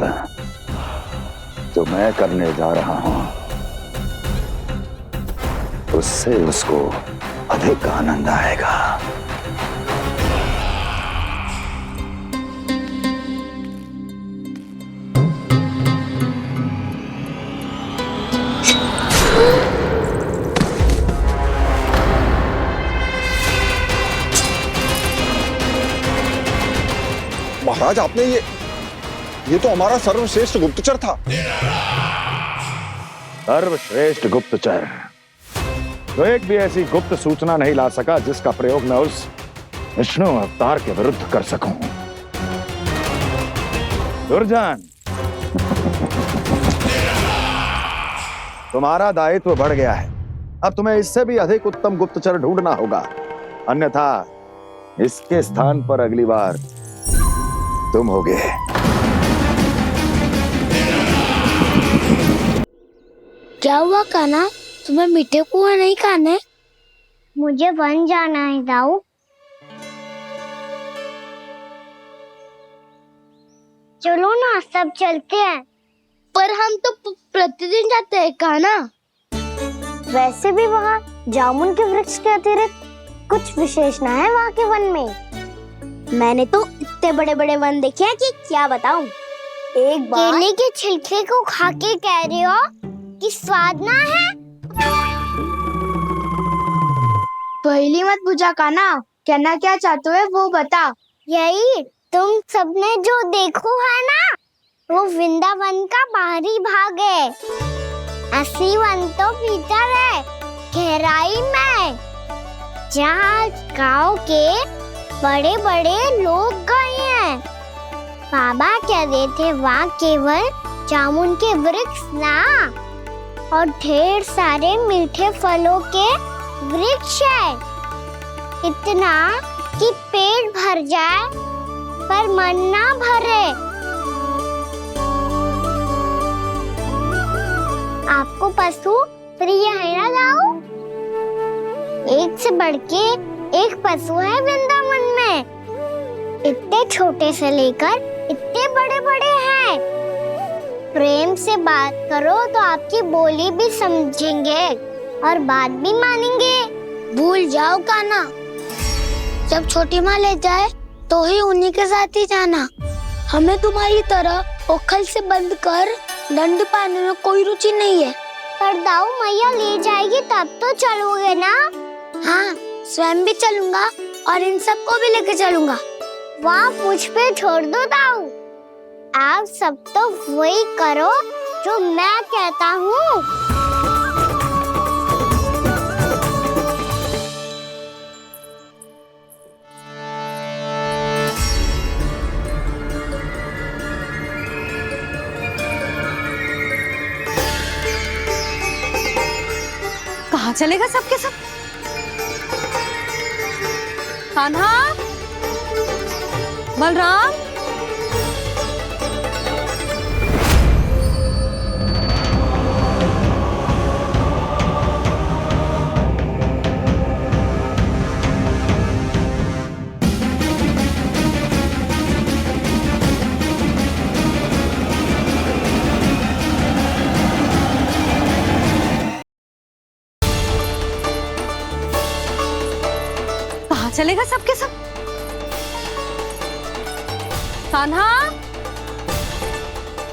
जो मैं करने जा रहा हूं उससे उसको अधिक आनंद आएगा। महाराज, आपने ये तो हमारा सर्वश्रेष्ठ गुप्तचर था। सर्वश्रेष्ठ गुप्तचर तो एक भी ऐसी गुप्त सूचना नहीं ला सका जिसका प्रयोग मैं उस विष्णु अवतार के विरुद्ध कर सकूं। दुर्जन, तुम्हारा दायित्व बढ़ गया है। अब तुम्हें इससे भी अधिक उत्तम गुप्तचर ढूंढना होगा, अन्यथा इसके स्थान पर अगली बार तुम होगे। क्या हुआ कान्हा, तुम्हें मीठे पुआ नहीं खाने? मुझे वन जाना है दाऊ। चलो ना, सब चलते हैं। पर हम तो प्रतिदिन जाते हैं कान्हा। वैसे भी वहाँ जामुन के वृक्ष के अतिरिक्त कुछ विशेष ना है वहाँ के वन में। मैंने तो इतने बड़े बड़े वन देखे हैं कि क्या बताऊं। एक बार केले के छिलके को खा के कह रहे हो कि स्वाद ना है? पहली मत पूछा कान्हा, कहना क्या चाहते हो वो बता। यही तुम सबने जो देखो है ना, वो वृंदावन का बाहरी भाग है। असली वन तो भीतर है, गहराई में, जहाँ गांव के बड़े बड़े लोग गए हैं। बाबा कह रहे थे वहाँ केवल जामुन के वृक्ष ना, और ढेर सारे मीठे फलों के वृक्ष है। इतना कि पेट भर जाए पर मन ना भरे। आपको पशु प्रिय है ना दाऊ? एक से बढ़ के एक पशु है वृंदावन में। इतने छोटे से लेकर इतने बड़े बड़े हैं। प्रेम से बात करो तो आपकी बोली भी समझेंगे और बात भी मानेंगे। भूल जाओ कान्हा, जब छोटी माँ ले जाए तो ही उन्हीं के साथ ही जाना। हमें तुम्हारी तरह ओखल से बंद कर दंड पाने में कोई रुचि नहीं है। पर दाऊ मैया ले जाएगी तब तो चलोगे ना? हाँ, स्वयं भी चलूंगा और इन सबको भी लेके चलूंगा। वहाँ मुझ पे छोड़ दो दाऊ। आप सब तो वही करो जो मैं कहता हूँ। कहाँ चलेगा सबके सब? कान्हा, बलराम, कहाँ चलेगा सबके सब? कान्हा,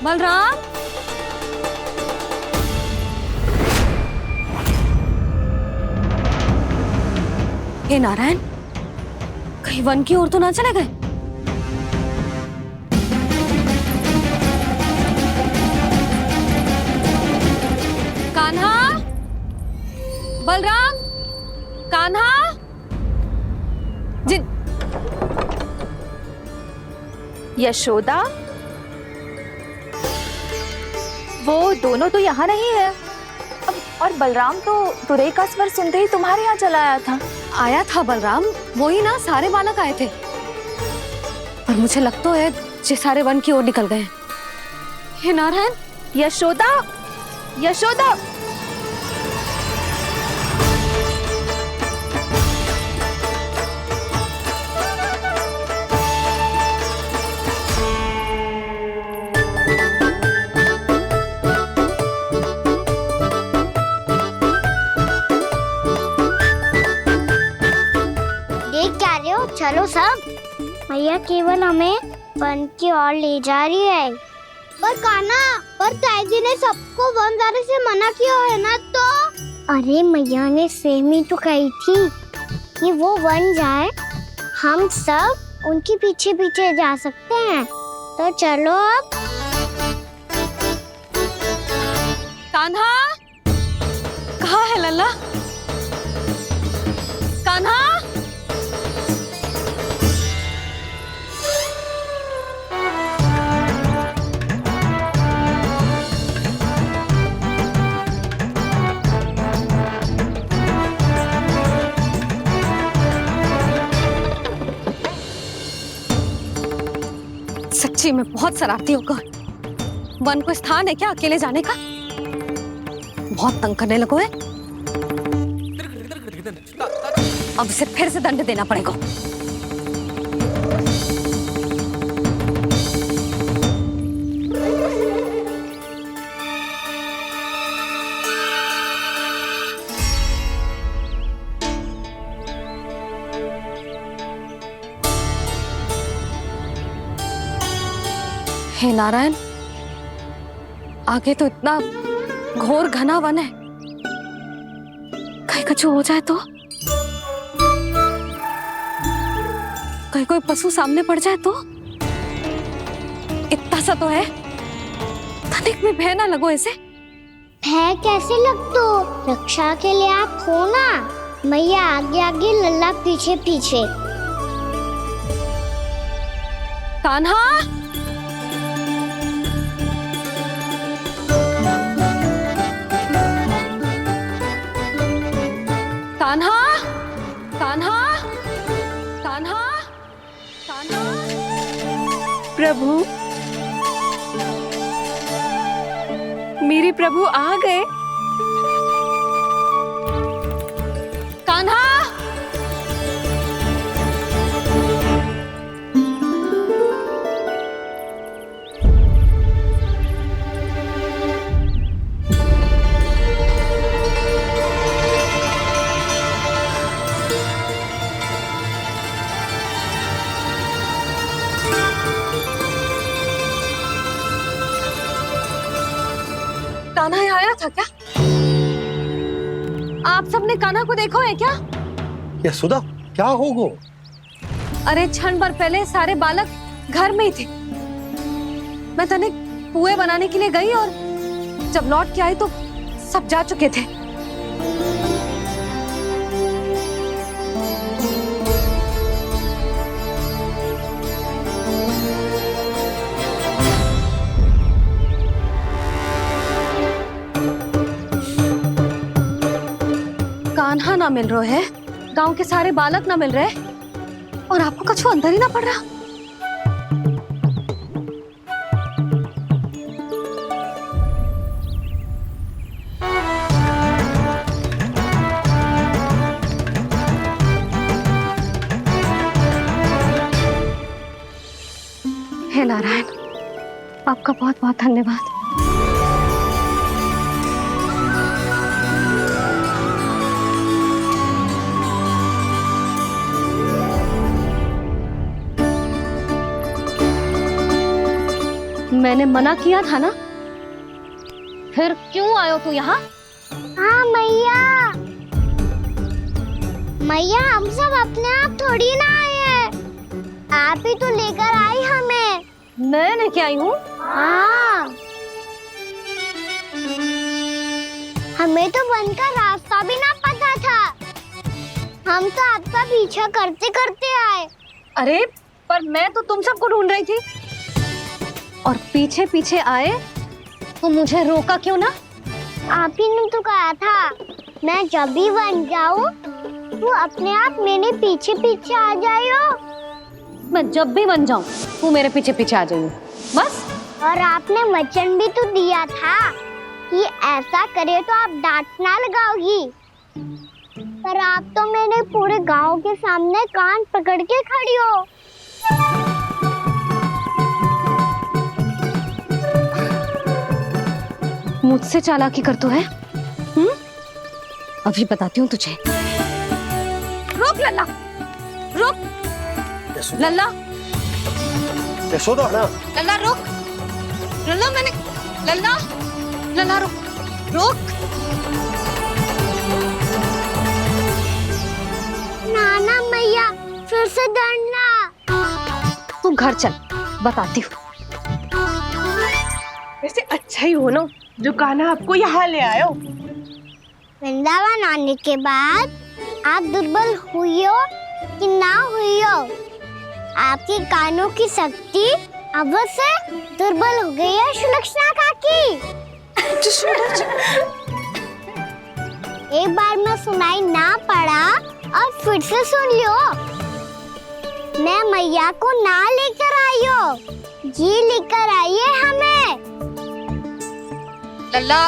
बलराम, हे नारायण, कहीं वन की ओर तो ना चले गए? कान्हा, बलराम, कान्हा, जिन यशोदा, वो दोनों तो यहाँ नहीं है। और बलराम तो तुरई का स्वर सुनते ही तुम्हारे यहाँ चला आया था। आया था बलराम, वही ना सारे बालक आए थे। पर मुझे लगता है ये सारे वन की ओर निकल गए। हे नारायण, यशोदा, यशोदा, देख क्या रहे हो? चलो सब, मैया केवल हमें वन की ओर ले जा रही है। पर कान्हा, पर ताईजी ने सबको वन जाने से मना किया है ना तो? अरे मैया ने सेम ही तो कही थी कि वो वन जाए, हम सब उनके पीछे पीछे जा सकते हैं। तो चलो अब। कान्हा, कहाँ है लल्ला? कान्हा, सच्ची में बहुत शरारती होगा। वन को स्थान है क्या अकेले जाने का? बहुत तंग करने लगो है। अब इसे फिर से दंड देना पड़ेगा। हे नारायण, आगे तो इतना घोर घना वन है, कहीं कुछ हो जाए तो? कहीं कोई पशु सामने पड़ जाए तो? इतना सा तो है, तनिक में भय ना लगो ऐसे। भय कैसे लग तो? रक्षा के लिए आप हो ना। मैया आगे आगे, लल्ला पीछे पीछे। कान्हा, कान्हा, कान्हा, कान्हा, कान्हा। प्रभु, मेरे प्रभु आ गए। कान्हा, कान्हा यहाँ आया था क्या? आप सबने कान्हा को देखो है क्या? यशोदा, क्या होगो? अरे क्षण भर पहले सारे बालक घर में ही थे। मैं तनिक पुए बनाने के लिए गई और जब लौट के आई तो सब जा चुके थे। कान्हा ना मिल रहा है, गांव के सारे बालक ना मिल रहे, और आपको कछु अंदर ही ना पड़ रहा। हे नारायण, आपका बहुत बहुत धन्यवाद। मैंने मना किया था ना, फिर क्यों आयो तू यहाँ? हाँ मैया, मैया हम सब अपने आप थोड़ी ना आए हैं, आप ही तो लेकर आई हमें। मैं लेके आई हूँ? हाँ, हमें तो वन का रास्ता भी ना पता था, हम तो आपका पीछा करते करते आए। अरे पर मैं तो तुम सबको ढूंढ रही थी, और पीछे पीछे आए तो मुझे रोका क्यों ना? आप ही ने तो कहा था मैं जब भी बन जाऊं तू अपने आप मेरे पीछे पीछे आ जाइयो। मैं जब भी बन जाऊं तू मेरे पीछे पीछे आ जाइयो, बस। और आपने वचन भी तो दिया था कि ऐसा करे तो आप डांट ना लगाओगी, पर आप तो मेरे पूरे गांव के सामने कान पकड़ के खड़ी हो। मुझसे चालाकी कर तो है? अभी बताती हूँ तुझे। रोक लल्ला, रोक लल्ला, यशोदा ना, लल्ला रोक, लल्ला मैंने, लल्ला, लल्ला रोक, रोक। नाना मैया फिर से डरना। तू घर चल, बताती हूँ। वैसे अच्छा ही हो ना जो कान्हा आपको यहाँ ले आयो। वृंदावन आने के बाद आप दुर्बल हुई हो कि ना हुई हो, आपके कानों की शक्ति अब से दुर्बल हो गई है सुलक्षणा काकी। एक बार में सुनाई ना पड़ा और फिर से सुन लियो। मैं मैया को ना लेकर आई हो, जी लेकर आई है हमें। लल्ला,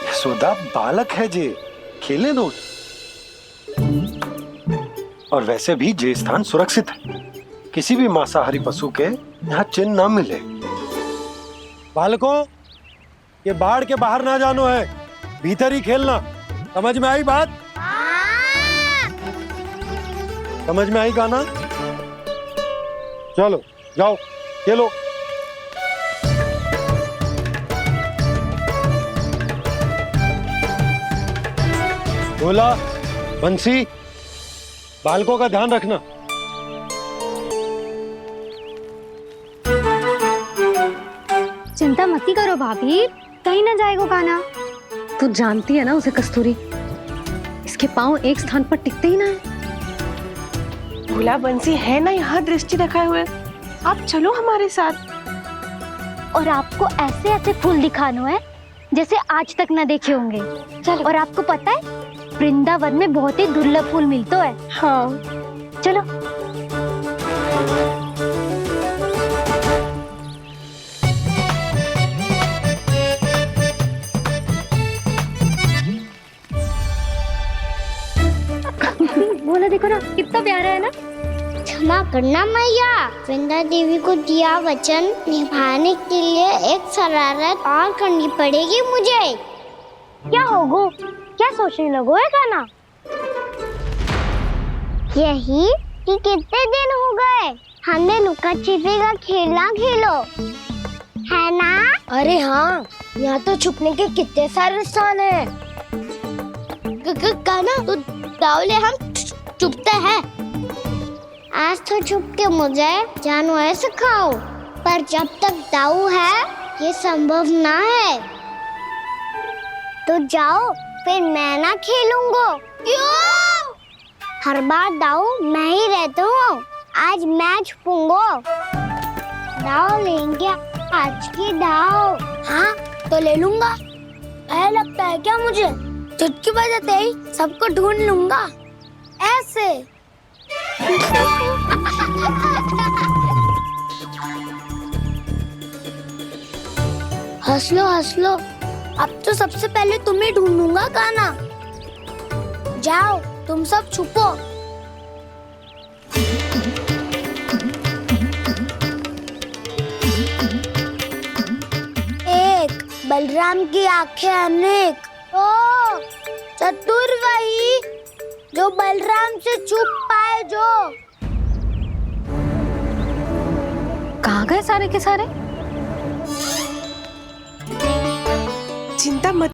यशोदा बालक है जे, खेले दो। और वैसे भी जे स्थान सुरक्षित है, किसी भी मांसाहारी पशु के यहाँ चिन्ह ना मिले। बालकों, ये बाढ़ के बाहर ना जानो है, भीतर ही खेलना। समझ में आई बात? समझ में आई गाना? चलो जाओ खेलो। बोला बंसी, बालकों का ध्यान रखना। चिंता मत करो भाभी, कहीं ना जाएगा कान्हा। तू जानती है ना उसे कस्तूरी, इसके पांव एक स्थान पर टिकते ही ना है। भोला बंसी है ना यहाँ दृष्टि रखाए हुए, आप चलो हमारे साथ। और आपको ऐसे ऐसे फूल दिखाना है जैसे आज तक न देखे होंगे। चलो। और आपको पता है वृंदावन में बहुत ही दुर्लभ फूल मिलते हैं। हाँ चलो। बोला देखो ना कितना प्यारा है ना। क्षमा करना मैया, वृंदा देवी को दिया वचन निभाने के लिए एक शरारत और करनी पड़ेगी मुझे। क्या होगो? क्या सोचने लगो है कान्हा? यही कि कितने दिन हो गए हमने लुका छिपी का खेलना खेलो, है ना? अरे हाँ, यहाँ तो छुपने के कितने सारे स्थान है। कान्हा तो दावले हम छुपते हैं। आज तो छुप के मुझे जानवर सिखाओ, पर जब तक दाऊ है ये संभव ना है। तो जाओ, फिर मैं ना खेलूंगा। क्यों? हर बार दाऊ मैं ही रहता हूँ, आज मैं छुपूंगा। दाऊ लेंगे आज की दाऊ। हाँ तो ले लूंगा। ऐसा लगता है क्या मुझे? चुटकी बजाते ही सबको ढूंढ लूंगा ऐसे। हंस लो, अब तो सबसे पहले तुम्हें ढूंढूंगा कान्हा। जाओ तुम सब छुपो। एक, बलराम की आंखें अनेक। ओ, चतुर वही जो बलराम से छुप पाए जो। कहाँ कहाँ गए सारे के सारे? चिंता मत